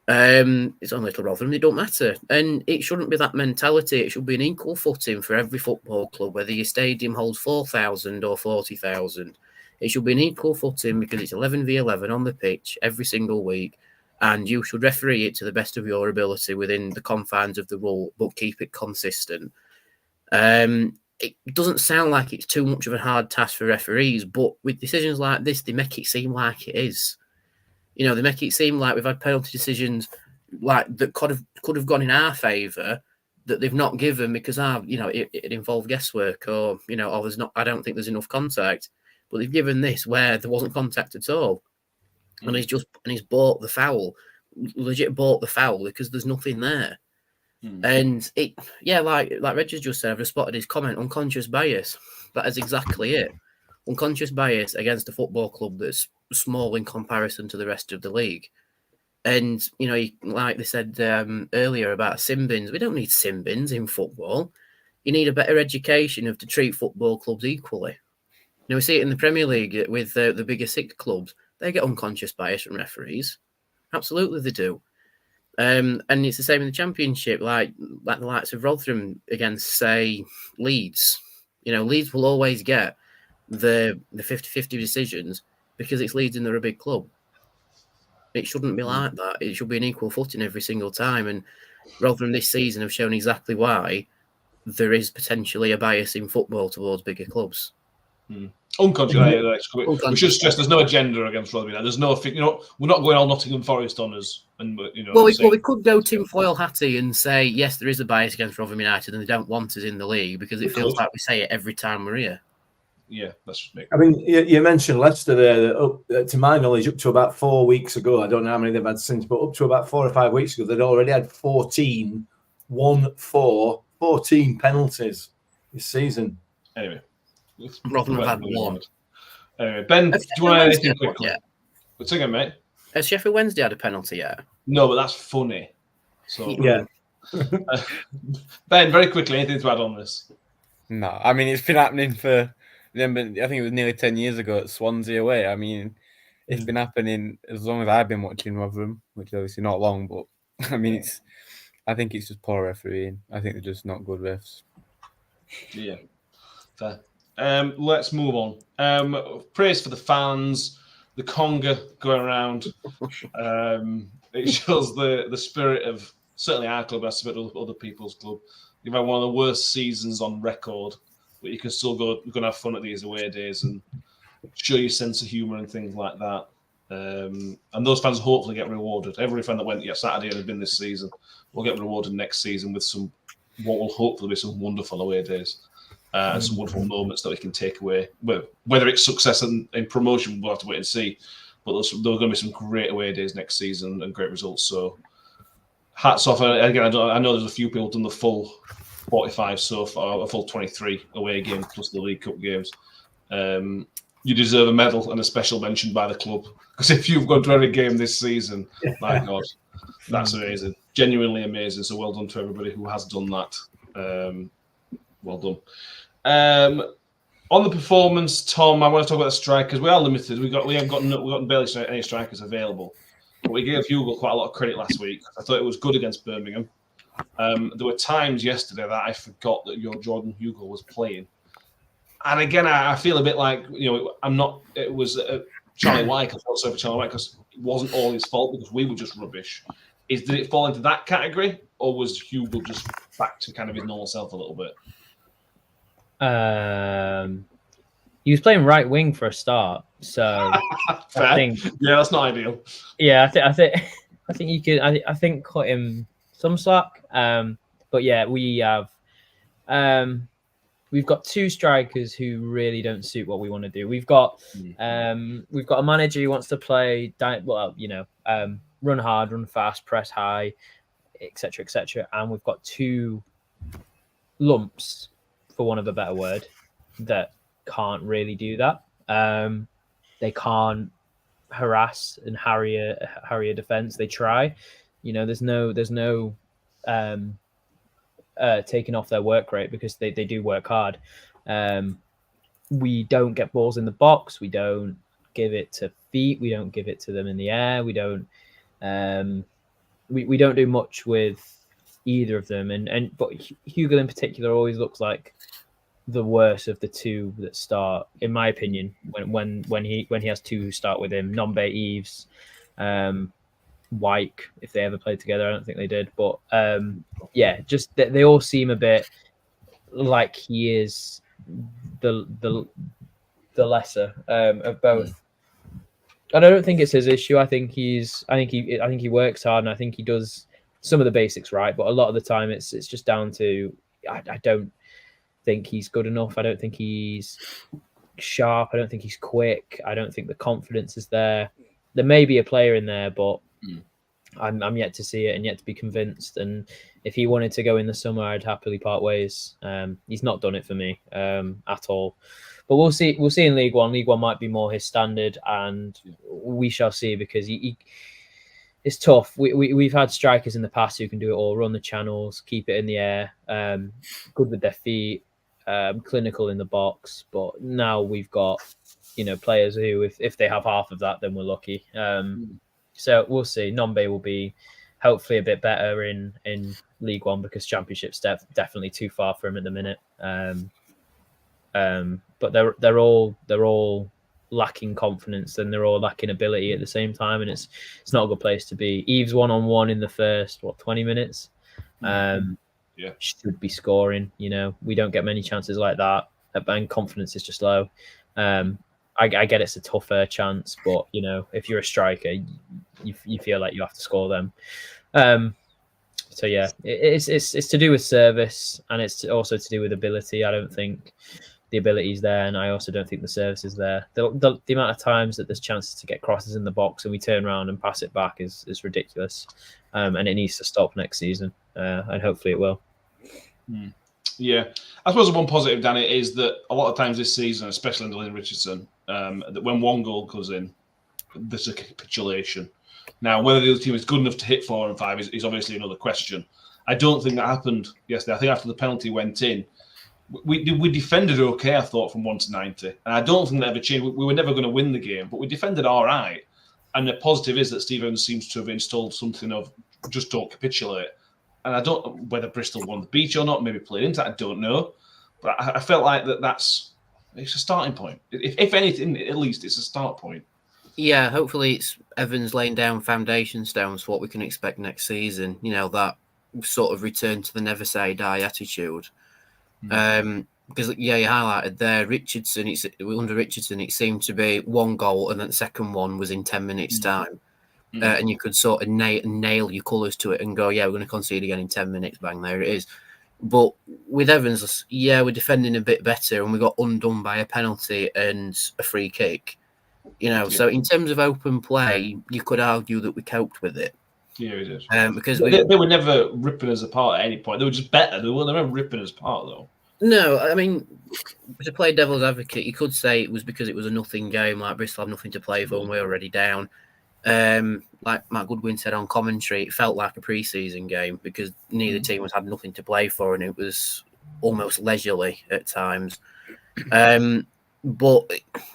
It's only little Rotherham, it don't matter. And it shouldn't be that mentality. It should be an equal footing for every football club, whether your stadium holds 4,000 or 40,000. It should be an equal footing because it's 11v11 on the pitch every single week, and you should referee it to the best of your ability within the confines of the rule, but keep it consistent. It doesn't sound like it's too much of a hard task for referees, but with decisions like this, they make it seem like it is. They make it seem like we've had penalty decisions like that could have gone in our favour that they've not given because it involved guesswork or there's not. I don't think there's enough contact, but they've given this where there wasn't contact at all. and he's bought the foul, legit bought the foul because there's nothing there. And it, like Reggie's just said, I've just spotted his comment, unconscious bias. That is exactly it. Unconscious bias against a football club that's small in comparison to the rest of the league. And, like they said earlier about sin bins, we don't need sin bins in football. You need a better education of to treat football clubs equally. We see it in the Premier League with the bigger 6 clubs. They get unconscious bias from referees. Absolutely, they do. And it's the same in the Championship, like the likes of Rotherham against, say, Leeds. Leeds will always get the 50-50 decisions because it's Leeds and they're a big club. It shouldn't be like that. It should be an equal footing every single time. And Rotherham this season have shown exactly why there is potentially a bias in football towards bigger clubs. Unconscious. We should stress there's no agenda against Rotherham. There's no, we're not going all Nottingham Forest on us. And we could go tinfoil hatty and say yes, there is a bias against Rotherham United, and they don't want us in the league because it feels like we say it every time we're here. Yeah, that's just me. I mean, you mentioned Leicester there. To my knowledge, up to about 4 weeks ago, I don't know how many they've had since, but up to about 4 or 5 weeks ago, they'd already had 14 penalties this season. Anyway, Rotherham have had 1. Anyway, Ben, do you want to add anything quickly? What's again, mate? Has Sheffield Wednesday had a penalty yet? No, but that's funny. So yeah. Ben, very quickly, anything to add on this? No, I mean, it's been happening for, I think it was nearly 10 years ago at Swansea away. I mean, it's been happening as long as I've been watching Rotherham, which is obviously not long, but I mean, I think it's just poor refereeing. I think they're just not good refs. Yeah, fair. Let's move on. Praise for the fans, the conga going around. It shows the spirit of certainly our club, as a bit of other people's club. You've had one of the worst seasons on record, but you can still go and have fun at these away days and show your sense of humour and things like that. And those fans hopefully get rewarded. Every fan that went Saturday and has been this season will get rewarded next season with what will hopefully be some wonderful away days and some wonderful moments that we can take away. Well, whether it's success in promotion, we'll have to wait and see. But there are going to be some great away days next season and great results. So hats off. Again, I know there's a few people done the full 45 so far, a full 23 away games plus the League Cup games. You deserve a medal and a special mention by the club, because if you've gone to every game this season, my God, that's amazing, genuinely amazing. So well done to everybody who has done that. Well done. On the performance, Tom, I want to talk about the strikers. We are limited. We haven't got barely any strikers available, but we gave Hugo quite a lot of credit last week. I thought it was good against Birmingham. There were times yesterday that I forgot that your Jordan Hugo was playing. And again, I feel a bit like, I'm not, it was Charlie White. I felt sorry for Charlie White because it wasn't all his fault because we were just rubbish. Did it fall into that category, or was Hugo just back to kind of his normal self a little bit? He was playing right wing for a start, so I think that's not ideal. Yeah, I think you could. I think cut him some slack. But yeah, we've got 2 strikers who really don't suit what we want to do. We've got a manager who wants to play run hard, run fast, press high, etc., etc. And we've got 2 lumps, for want of a better word, that can't really do that. They can't harass and harry a defense. They try. There's no taking off their work rate because they do work hard. We don't get balls in the box. We don't give it to feet. We don't give it to them in the air. We don't. We don't do much with either of them. But Hugo in particular always looks like the worst of the 2 that start, in my opinion. When he has 2 who start with him, Nombe Eves, Wyke, if they ever played together. I don't think they did, but just they all seem a bit like he is the lesser of both. And I don't think it's his issue. I think he works hard, and I think he does some of the basics right, but a lot of the time it's just down to I don't think he's good enough. I don't think he's sharp. I don't think he's quick. I don't think the confidence is there. there may be a player in there, but Mm. I'm yet to see it and yet to be convinced. And if he wanted to go in the summer, I'd happily part ways. He's not done it for me at all. But we'll see. We'll see in League One. League One might be more his standard, and we shall see, because it's tough. We've had strikers in the past who can do it all: run the channels, keep it in the air, good with their feet, clinical in the box. But now we've got players who, if they have half of that, then we're lucky. So we'll see. Nombe will be hopefully a bit better in League One, because Championship's definitely too far for him at the minute. But they're all lacking confidence, and they're all lacking ability at the same time, and it's not a good place to be. Eve's 1-on-1 in the first 20 minutes. Should be scoring. We don't get many chances like that, and confidence is just low. I get it's a tougher chance, but if you're a striker, you feel like you have to score them. So yeah, it's to do with service, and it's also to do with ability. I don't think the ability is there, and I also don't think the service is there. The amount of times that there's chances to get crosses in the box and we turn around and pass it back is ridiculous, and it needs to stop next season, and hopefully it will. Yeah, I suppose the one positive, Danny, is that a lot of times this season, especially under Lynn Richardson, that when one goal goes in, there's a capitulation. Now, whether the other team is good enough to hit 4 and 5 is obviously another question. I don't think that happened yesterday. I think after the penalty went in, we defended okay, I thought, from 1 to 90. And I don't think that ever changed. We were never going to win the game, but we defended all right. And the positive is that Steve Evans seems to have installed something of just don't capitulate. And I don't know whether Bristol won the beach or not, maybe played into it, I don't know. But I felt like it's a starting point. If anything, at least it's a start point. Yeah, hopefully it's Evans laying down foundation stones for what we can expect next season. That sort of return to the never say die attitude. Because you highlighted there Richardson. Under Richardson, it seemed to be one goal, and then the second one was in 10 minutes' time, and you could sort of nail your colours to it and go, yeah, we're going to concede again in 10 minutes. Bang, there it is. But with Evans, we're defending a bit better, and we got undone by a penalty and a free kick. So in terms of open play, you could argue that we coped with it. Yeah, we did. Because they were never ripping us apart at any point. They were just better. They were never ripping us apart, though. No, I mean, to play devil's advocate, you could say it was because it was a nothing game, like Bristol had nothing to play for and we're already down. Like Matt Goodwin said on commentary, it felt like a pre-season game because neither team had nothing to play for, and it was almost leisurely at times. But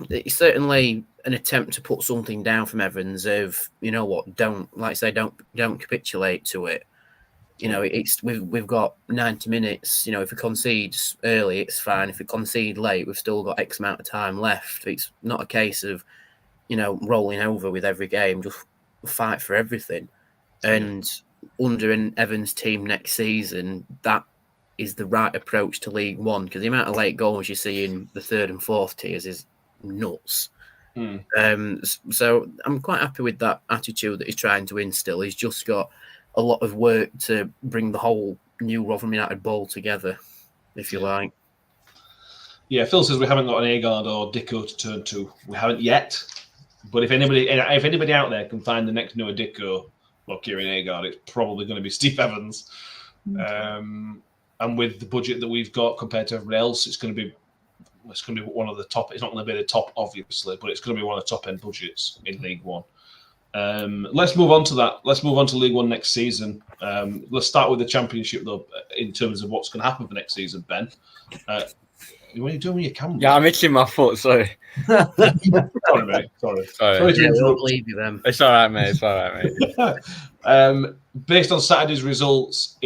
it's certainly an attempt to put something down from Evans of, don't capitulate to it. We've got 90 minutes. If we concede early, it's fine. If we concede late, we've still got X amount of time left. It's not a case of, rolling over with every game. Just fight for everything. And under an Evans team next season, that is the right approach to League One, because the amount of late goals you see in the third and fourth tiers is nuts. So I'm quite happy with that attitude that he's trying to instill. He's just got a lot of work to bring the whole new Rotherham United ball together, if you like. Yeah, Phil says we haven't got an Agard or Dicko to turn to. We haven't yet. But if anybody out there can find the next Noah Dicko or Kieran Agard, it's probably going to be Steve Evans. And with the budget that we've got compared to everybody else, it's going to be one of the top. It's not going to be the top, obviously, but it's going to be one of the top end budgets in League One. Let's move on to that. Let's move on to League One next season. Let's start with the Championship, though, in terms of what's going to happen for next season, Ben. What are you doing with your camera? Yeah, I'm itching my foot, sorry. Sorry, mate. Sorry to interrupt. Leave you then. It's all right, mate. Based on Saturday's results,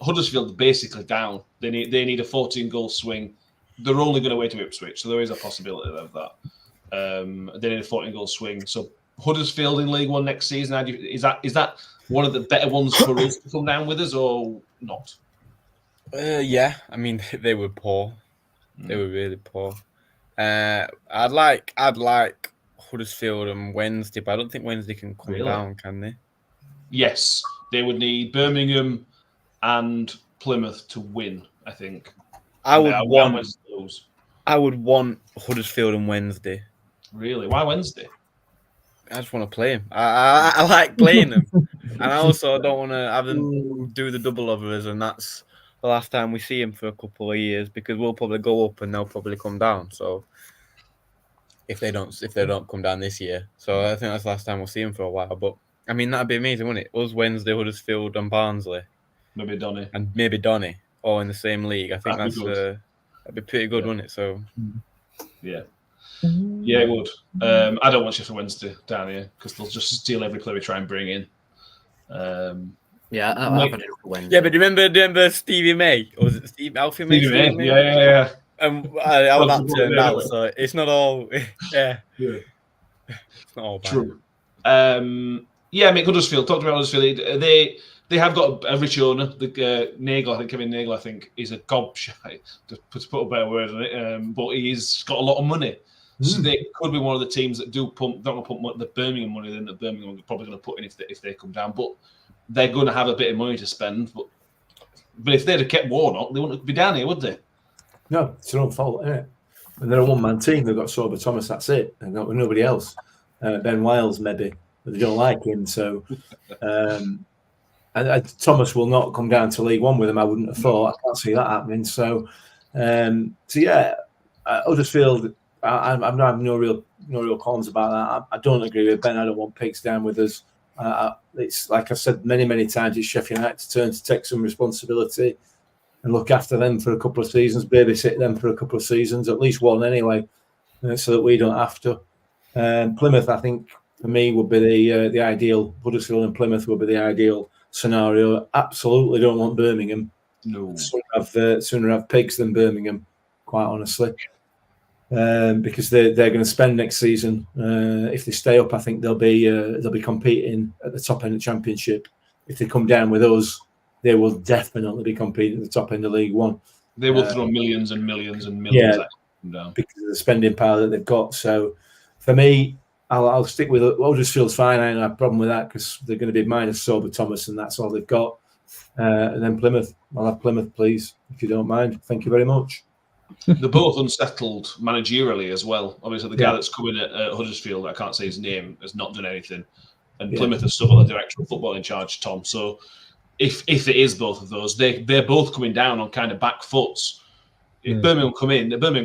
Huddersfield are basically down. They need a 14-goal swing. They're only going to wait to Ipswich, so there is a possibility of that. They need a 14-goal swing. So Huddersfield in League One next season, is that one of the better ones for us to come down with us or not? Yeah, I mean they were poor. They were really poor. I'd like Huddersfield on Wednesday, but I don't think Wednesday can come down, can they? Yes, they would need Birmingham and Plymouth to win, I think. I would want Huddersfield on Wednesday. Really? Why Wednesday? I just want to play him. I like playing them, and I also don't want to have them do the double overs, and that's the last time we see him for a couple of years because we'll probably go up and they'll probably come down. So if they don't come down this year, so I think that's the last time we'll see him for a while. But I mean, that'd be amazing, wouldn't it? Us, Wednesday, Huddersfield, and Barnsley, Maybe Donny. and maybe Donny, all in the same league. I think That'd be good. that'd be pretty good, Yeah. wouldn't it? So Yeah. Yeah, it would. I don't want Sheffield Wednesday down here because they'll just steal every player we try and bring in. Yeah, I've had it for Wednesday. yeah, but remember Stevie May, or was it Alfie May? Stevie May. Yeah. And how that Well, turned yeah, out, so it's not all. Yeah, Yeah. it's not all bad. True. Yeah, I mean, Huddersfield. Talked about Huddersfield. They have got a rich owner. The Nagel, I think Kevin Nagel, I think, is a gobshite, to put a better word on it. But he's got a lot of money. So they could be one of the teams that don't want to put the Birmingham money in that Birmingham are probably going to put in if they come down. But they're going to have a bit of money to spend. But if they'd have kept Warnock, they wouldn't be down here, would they? No, it's their own fault, isn't it? And they're a one-man team. They've got Sober Thomas, that's it. And got nobody else. Ben Wiles, maybe. But they don't like him. So and Thomas will not come down to League One with him, I wouldn't have thought. I can't see that happening. So yeah, Huddersfield... I've no real qualms about that. I don't agree with Ben. I don't want Pigs down with us. It's like I've said many times. It's Sheffield United's turn to take some responsibility and look after them for a couple of seasons, babysit them for a couple of seasons, at least one anyway, so that we don't have to. Plymouth, I think, for me, would be the ideal. Huddersfield and Plymouth would be the ideal scenario. Absolutely don't want Birmingham. No. Sooner have Pigs than Birmingham, quite honestly. Because they're going to spend next season. If they stay up, I think they'll be competing at the top end of the Championship. If they come down with us, they will definitely be competing at the top end of League One. They will throw millions and millions and millions at them down because of the spending power that they've got. So for me, I'll stick with it. Huddersfield's fine. I don't have a problem with that because they're going to be minus Sober Thomas, and that's all they've got. And then Plymouth. I'll have Plymouth, please, if you don't mind. Thank you very much. They're both unsettled managerially as well. Obviously, the guy that's coming at Huddersfield, I can't say his name, has not done anything. And Plymouth has still got the director of football in charge, Tom. So if it is both of those, they're both coming down on kind of back foots. If Birmingham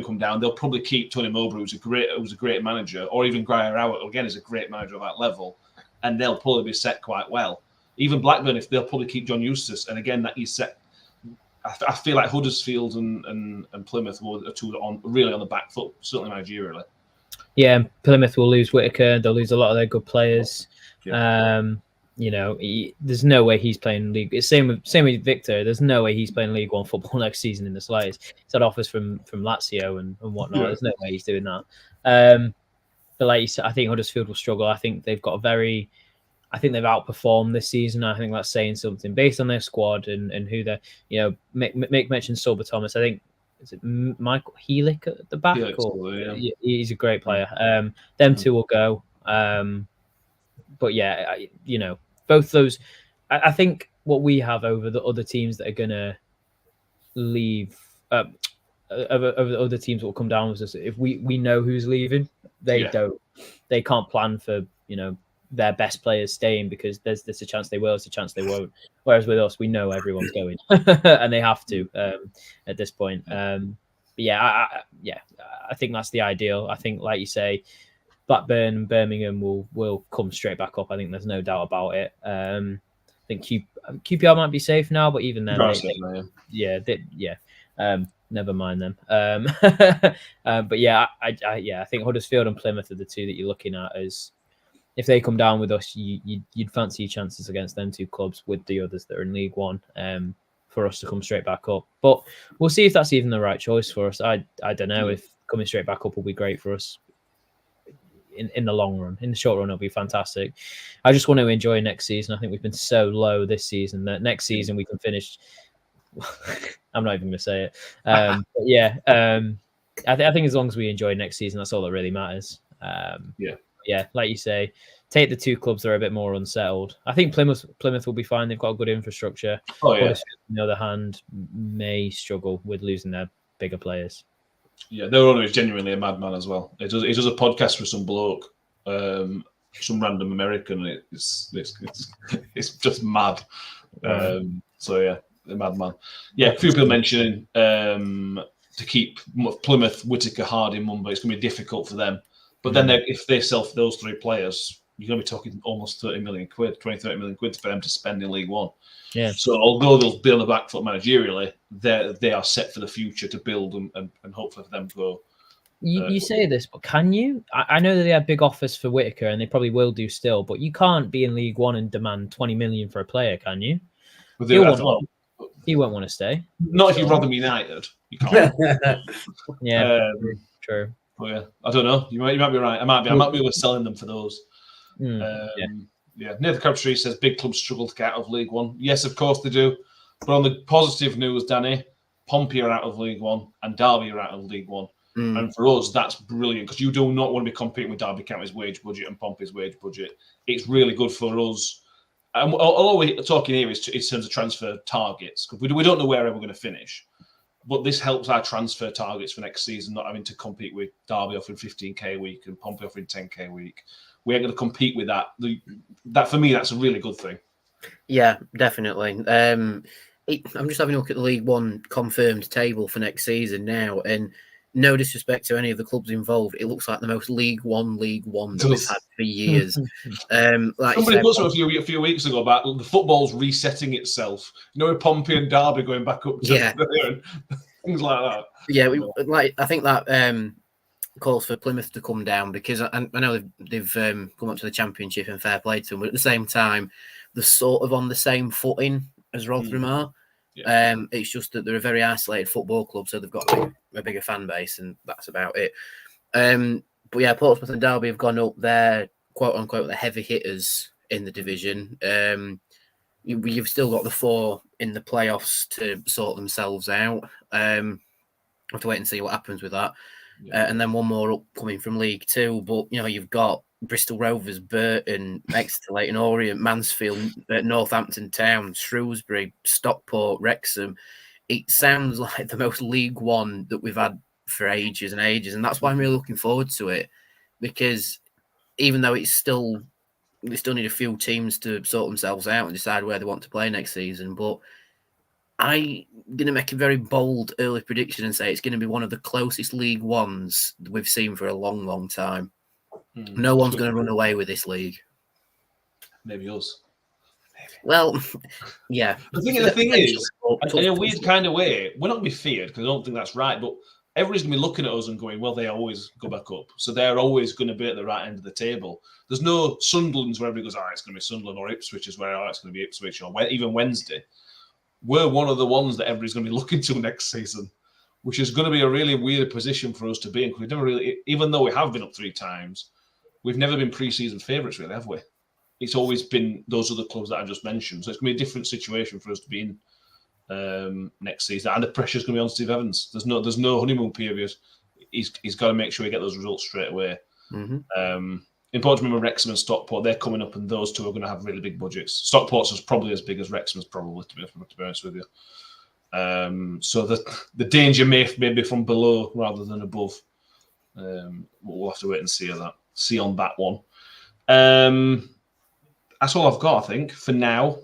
come down, they'll probably keep Tony Mowbray, who's a great manager, or even Grier Howard, again, is a great manager at that level, and they'll probably be set quite well. Even Blackburn, if they'll probably keep John Eustace, and again, that he's set. I feel like Huddersfield and Plymouth are two really on the back foot, certainly managerially. Yeah, Plymouth will lose Whittaker. They'll lose a lot of their good players. Yeah. There's no way he's playing league. It's same with Victor. There's no way he's playing League One football next season in the slightest. He's had offers from Lazio and whatnot. Yeah. There's no way he's doing that. But like you said, I think Huddersfield will struggle. I think they've they've outperformed this season. I think that's saying something based on their squad and who they're, Mick mentioned Sober Thomas. I think, is it Michael Heelick at the back? He's a great player. Them two will go. But yeah, both those, I think what we have over the other teams that are going to leave, over the other teams that will come down with us, if we know who's leaving, they can't plan for, their best players staying because there's a chance they will, there's a chance they won't. Whereas with us, we know everyone's going and they have to at this point. But I think that's the ideal. I think, like you say, Blackburn and Birmingham will come straight back up. I think there's no doubt about it. I think QPR might be safe now, but even then, never mind them. But I think Huddersfield and Plymouth are the two that you're looking at as. If they come down with us, you'd fancy your chances against them two clubs with the others that are in League One for us to come straight back up. But we'll see if that's even the right choice for us. I don't know if coming straight back up will be great for us in the long run. In the short run, it'll be fantastic. I just want to enjoy next season. I think we've been so low this season that next season we can finish. I'm not even going to say it. I think as long as we enjoy next season, that's all that really matters. Yeah, like you say, take the two clubs that are a bit more unsettled. I think Plymouth will be fine. They've got a good infrastructure. On the other hand, may struggle with losing their bigger players. Yeah, their owner is genuinely a madman as well. He does a podcast with some bloke, and some random American. It's just mad. So yeah, the madman. Yeah, a few people mentioning to keep Plymouth, Whittaker, Hardy, Mumba. It's going to be difficult for them. But then if they sell for those 3 players, you're going to be talking almost 30 million quid, 30 million quid for them to spend in League One. Yeah. So although they'll be on the back foot managerially, they are set for the future to build and hopefully for them to go. You say this, but can you? I know that they had big offers for Whittaker, and they probably will do still. But you can't be in League One and demand 20 million for a player, can you? He won't want to stay. Not if you're Rotherham United. You can't. Yeah, true. But yeah, I don't know. You might be right. I might be overselling them for those. Yeah. Near the Crabtree says big clubs struggle to get out of League One. Yes, of course they do. But on the positive news, Danny, Pompey are out of League One and Derby are out of League One. And for us, that's brilliant because you do not want to be competing with Derby County's wage budget and Pompey's wage budget. It's really good for us. And all we're talking here is in terms of transfer targets. We don't know where we're going to finish. But this helps our transfer targets for next season, not having to compete with Derby offering 15k a week and Pompey offering 10k a week. We ain't going to compete with that. That for me, that's a really good thing. Yeah, definitely. I'm just having a look at the League One confirmed table for next season now, and no disrespect to any of the clubs involved, it looks like the most League One that we've had for years. Somebody put something a few weeks ago about the football's resetting itself. With Pompey and Derby going back up to things like that. Yeah, I think that calls for Plymouth to come down because I know they've come up to the Championship and fair play to them, but at the same time, they're sort of on the same footing as Rotherham are. Yeah. It's just that they're a very isolated football club, so they've got a bigger fan base, and that's about it. But yeah, Portsmouth and Derby have gone up there, quote unquote, the heavy hitters in the division. You've still got the 4 in the playoffs to sort themselves out. We'll have to wait and see what happens with that. And then one more up coming from League Two. But, you've got Bristol Rovers, Burton, Exeter, Leyton Orient, Mansfield, Northampton Town, Shrewsbury, Stockport, Wrexham. It sounds like the most League One that we've had for ages and ages. And that's why I'm really looking forward to it. Because even though they still need a few teams to sort themselves out and decide where they want to play next season. But I'm going to make a very bold early prediction and say it's going to be one of the closest League Ones we've seen for a long, long time. No one's going to run away with this league. Maybe us. Well, yeah. The thing is, in a weird kind of way, we're not going to be feared because I don't think that's right, but everybody's going to be looking at us and going, well, they always go back up. So they're always going to be at the right end of the table. There's no Sunderland's where everybody goes, it's going to be Sunderland, or Ipswich is where, it's going to be Ipswich, or even Wednesday. We're one of the ones that everybody's going to be looking to next season, which is going to be a really weird position for us to be in. We've never really, even though we have been up 3 times, we've never been pre-season favourites, really, have we? It's always been those other clubs that I just mentioned. So it's going to be a different situation for us to be in next season. And the pressure's going to be on Steve Evans. There's no honeymoon period. He's got to make sure he gets those results straight away. Important to remember Wrexham and Stockport, they're coming up and those two are going to have really big budgets. Stockport's is probably as big as Wrexham's probably, to be honest with you. So the danger may be from below rather than above. We'll have to wait and see on that one. That's all I've got, I think, for now.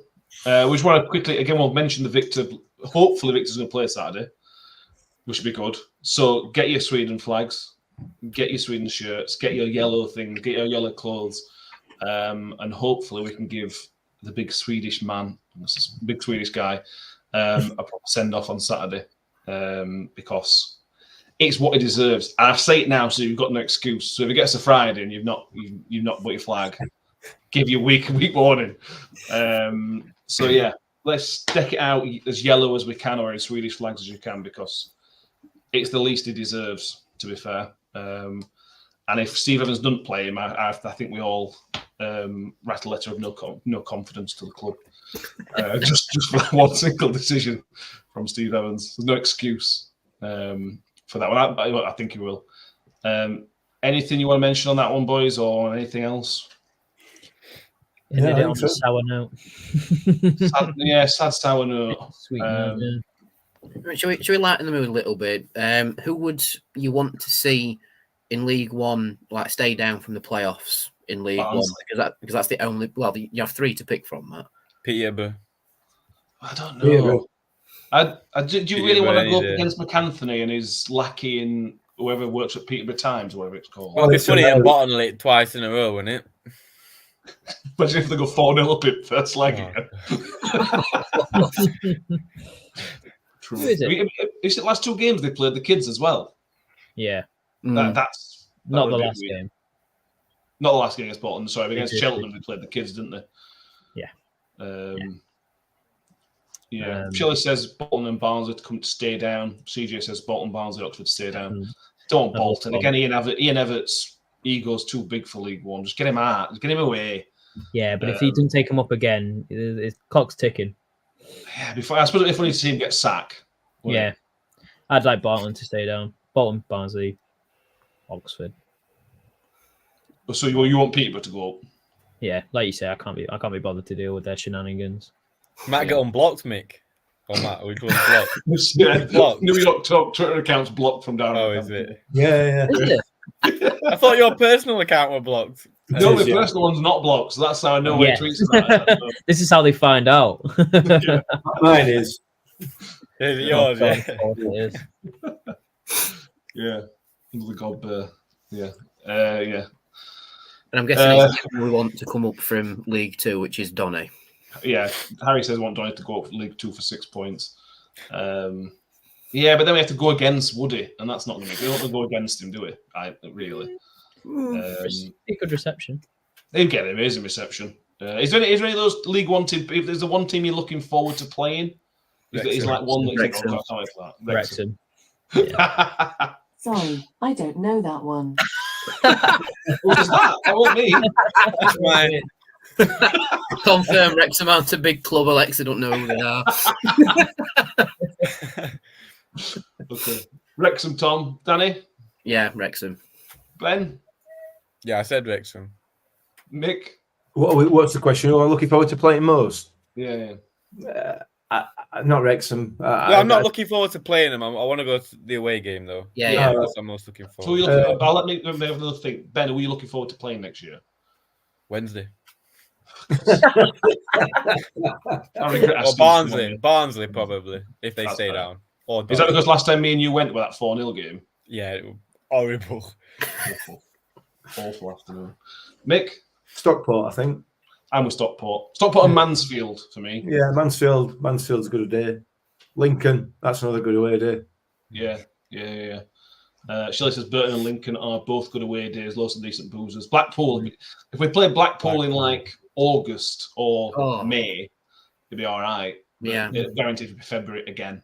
We just want to quickly, again, we'll mention the Victor. Hopefully Victor's going to play Saturday, which would be good. So get your Sweden flags. Get your Sweden shirts, get your yellow things, get your yellow clothes, and hopefully we can give the big Swedish man, this big Swedish guy, a proper send-off on Saturday because it's what he deserves. And I say it now, so you've got no excuse. So if it gets to Friday and you've not put your flag, give you a week warning. So yeah, let's deck it out as yellow as we can or in Swedish flags as you can because it's the least he deserves, to be fair. And if Steve Evans doesn't play him, I think we all write a letter of no confidence to the club. Just for that one single decision from Steve Evans. There's no excuse for that one. I think he will. Anything you want to mention on that one, boys, or anything else? Ended it on a sour note. Sad sour note. Sweet note, yeah. Should we lighten the mood a little bit? Who would you want to see in League One, like stay down from the playoffs in League One? Barnsley. Because that's the only. Well, you have 3 to pick from that. Peterborough. I don't Peterborough. know. Do you really want to go up Peterborough, against McAnthony and his lackey and whoever works at Peterborough Times, or whatever it's called? Well, it's it's funny and hilarious. bottom it twice in a row, wouldn't it? Imagine if they go 4-0 up in first leg Oh. again. True. Who is it? Is it last 2 games they played the kids as well? Yeah, That not would the be last weird. game. Not the last game against Bolton, sorry, against did. Cheltenham they played the kids, didn't they? Yeah. Yeah. Chile says Bolton and Barnsley to stay down. CJ says Bolton, Barnsley, Oxford stay down. Don't No, Bolton. Tom. Again, Ian Everett's ego's too big for League One. Just get him out. Just get him away. Yeah, but if he doesn't take him up again, his clock's ticking. Yeah, I suppose if we need to see him get sacked. Yeah, I'd like Bolton to stay down. Bolton, Barnsley, Oxford. So you want Peterborough to go up? Yeah, like you say, I can't be bothered to deal with their shenanigans. Might get unblocked, Mick. Or Matt, which one's blocked? Yeah. Blocked. New York Twitter account's blocked from down. Oh, is it? Yeah. Is it? I thought your personal account were blocked. The only Yeah. personal one's not blocked, so that's how I know where Yeah. tweets about it. This is how they find out. Mine is. Is it yours? Oh, Yeah. God, it is. Yeah. Under the gob. Yeah. Yeah. And I'm guessing it's we want to come up from League Two, which is Donny. Yeah. Harry says want Donny to go up League 2 for 6 points. Yeah, but then we have to go against Woody, and that's not going to. We don't want to go against him, do we? Really. A good reception. They get an amazing reception. Is there any of those League One team? If there's the one team you're looking forward to playing, is like one that you think, Wrexham. oh, I can't wait for that. Wrexham. Sorry, I don't know that one. What was that? That wasn't me. That's mine. Confirm Wrexham aren't a big club. Alexa don't know who they are. Okay. Wrexham, Tom, Danny, Yeah, Wrexham. Ben, Yeah, I said Wrexham. Mick. What's the question? Who am I looking forward to playing most? Yeah. Not Wrexham. Yeah, I'm not looking forward to playing them. I want to go to the away game though. Yeah, Yeah. That's what I'm most looking So for. you looking? I'll let me have another thing. Ben, are you looking forward to playing next year? Wednesday. I regret Or asking. Barnsley probably if they That's stay fair. down. Or Is that because last time me and you went with that 4-0 game? Yeah, it was horrible. Awful afternoon. Mick, Stockport, I think. I'm with Stockport. Stockport and Mansfield for me. Yeah, Mansfield's a good day. Lincoln, that's another good away day. Yeah. Shelley says Burton and Lincoln are both good away days, lots of decent boozers. Blackpool, if we play Blackpool in like August or May, it'd be all right. Yeah. Guaranteed to be February again,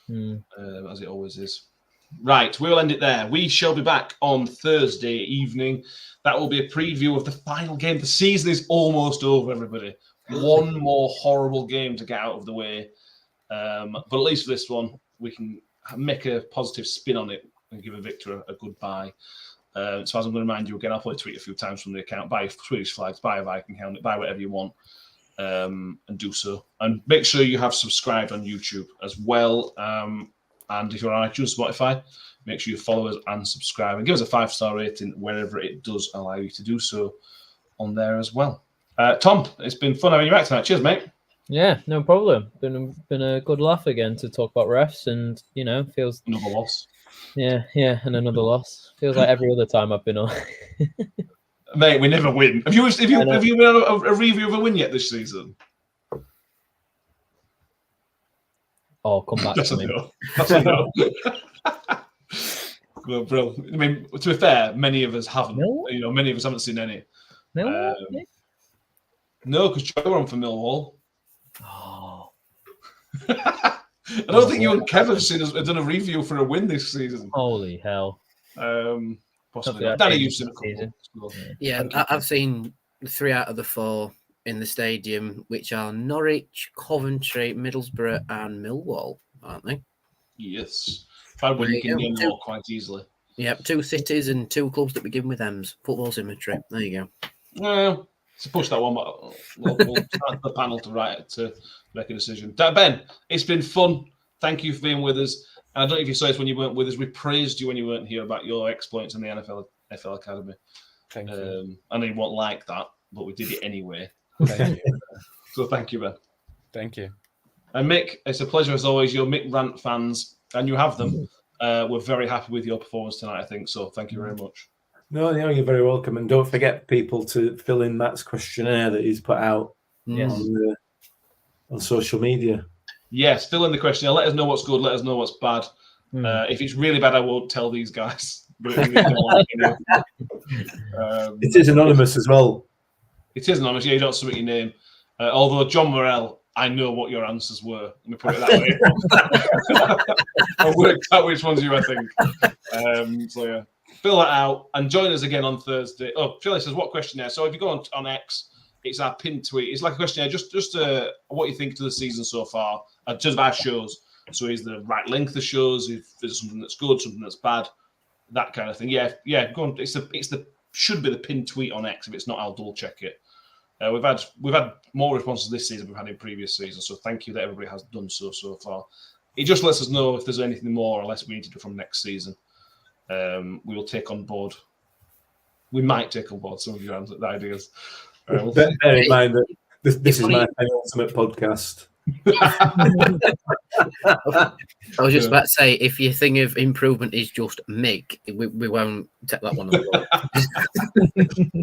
Mm. as it always is. Right, we'll end it there. We shall be back on Thursday evening. That will be a preview of the final game. The season is almost over, everybody. One more horrible game to get out of the way. But at least for this one, we can make a positive spin on it and give Victor a goodbye. So as I'm going to remind you again, I'll probably tweet a few times from the account, buy Swedish flags, buy a Viking helmet, buy whatever you want, and do so. And make sure you have subscribed on YouTube as well. And if you're on iTunes, Spotify, make sure you follow us and subscribe and give us a 5-star rating wherever it does allow you to do so on there as well. Tom, it's been fun having you back tonight. Cheers, mate. Yeah, no problem. Been a good laugh again to talk about refs, and feels Another loss. yeah, and another loss. Feels like every other time I've been on. Mate, we never win. Have you been on a review of a win yet this season? Oh, come back That's to a me. no. That's a no. Well, bro. I mean, to be fair, many of us haven't. No? Many of us haven't seen any. No. No, because Joe were on for Millwall. Oh, I don't think you and Kev have done a review for a win this season. holy hell! Possibly Hopefully not. that Danny, changes you've seen a this couple. season. Yeah, I've seen 3 out of the 4 in the stadium, which are Norwich, Coventry, Middlesbrough, and Millwall, aren't they? Yes. If I win, you can name more quite easily. Yep, 2 cities and 2 clubs that begin with M's. Football symmetry. There you go. Well, to push that one, but we'll start the panel to make a decision. Ben, it's been fun. Thank you for being with us. And I don't know if you saw this when you weren't with us. We praised you when you weren't here about your exploits in the NFL Academy. Thank you. I know you won't like that, but we did it anyway. Thank you. So thank you, Ben. Thank you. And Mick, it's a pleasure as always. You're Mick Rant fans, and you have them. We're very happy with your performance tonight, I think. So thank you very much. No, you're very welcome. And don't forget, people, to fill in Matt's questionnaire that he's put out on social media. Yes, fill in the questionnaire. Let us know what's good. Let us know what's bad. If it's really bad, I won't tell these guys. But it is anonymous as well. It is anonymous. Yeah, you don't submit your name. Although John Morell, I know what your answers were. Let me put it that way. I worked out which ones you, I think. So yeah, fill that out and join us again on Thursday. Oh, Philly says, what questionnaire? So if you go on X, it's our pinned tweet. It's like a questionnaire, just what you think to the season so far, just of our shows. So is the right length of shows? If there's something that's good, something that's bad, that kind of thing. Yeah. Go on. It's should be the pinned tweet on X. If it's not, I'll double check it. We've had more responses this season than we've had in previous seasons. So thank you that everybody has done so far. It just lets us know if there's anything more or less we need to do from next season. We will take on board. We might take on board some of your ideas. Bear in mind that this is my penultimate podcast. I was just about to say, if your thing of improvement is just Mick, we won't take that one on board.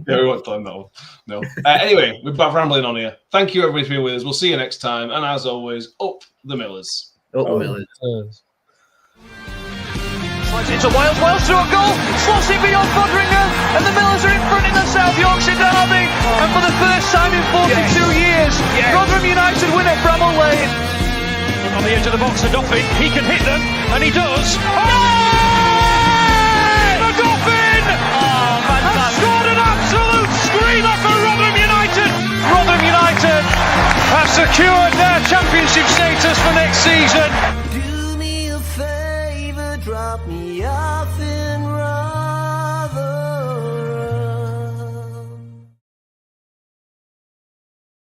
Yeah, we won't claim that one. No. Anyway, we're back rambling on here. Thank you, everybody, for being with us. We'll see you next time. And as always, up the Millers. Up the Millers. It's a Wales through a goal, slots it beyond Foderingham, and the Millers are in front in the South Yorkshire derby. And for the first time in 42 years, Rotherham United win at Bramall Lane. On the edge of the box, the Dauphin, he can hit them, and he does. Oh! The Dauphin has scored an absolute screamer for Rotherham United. Rotherham United have secured their championship status for next season. Do me a favor, drop me off and run.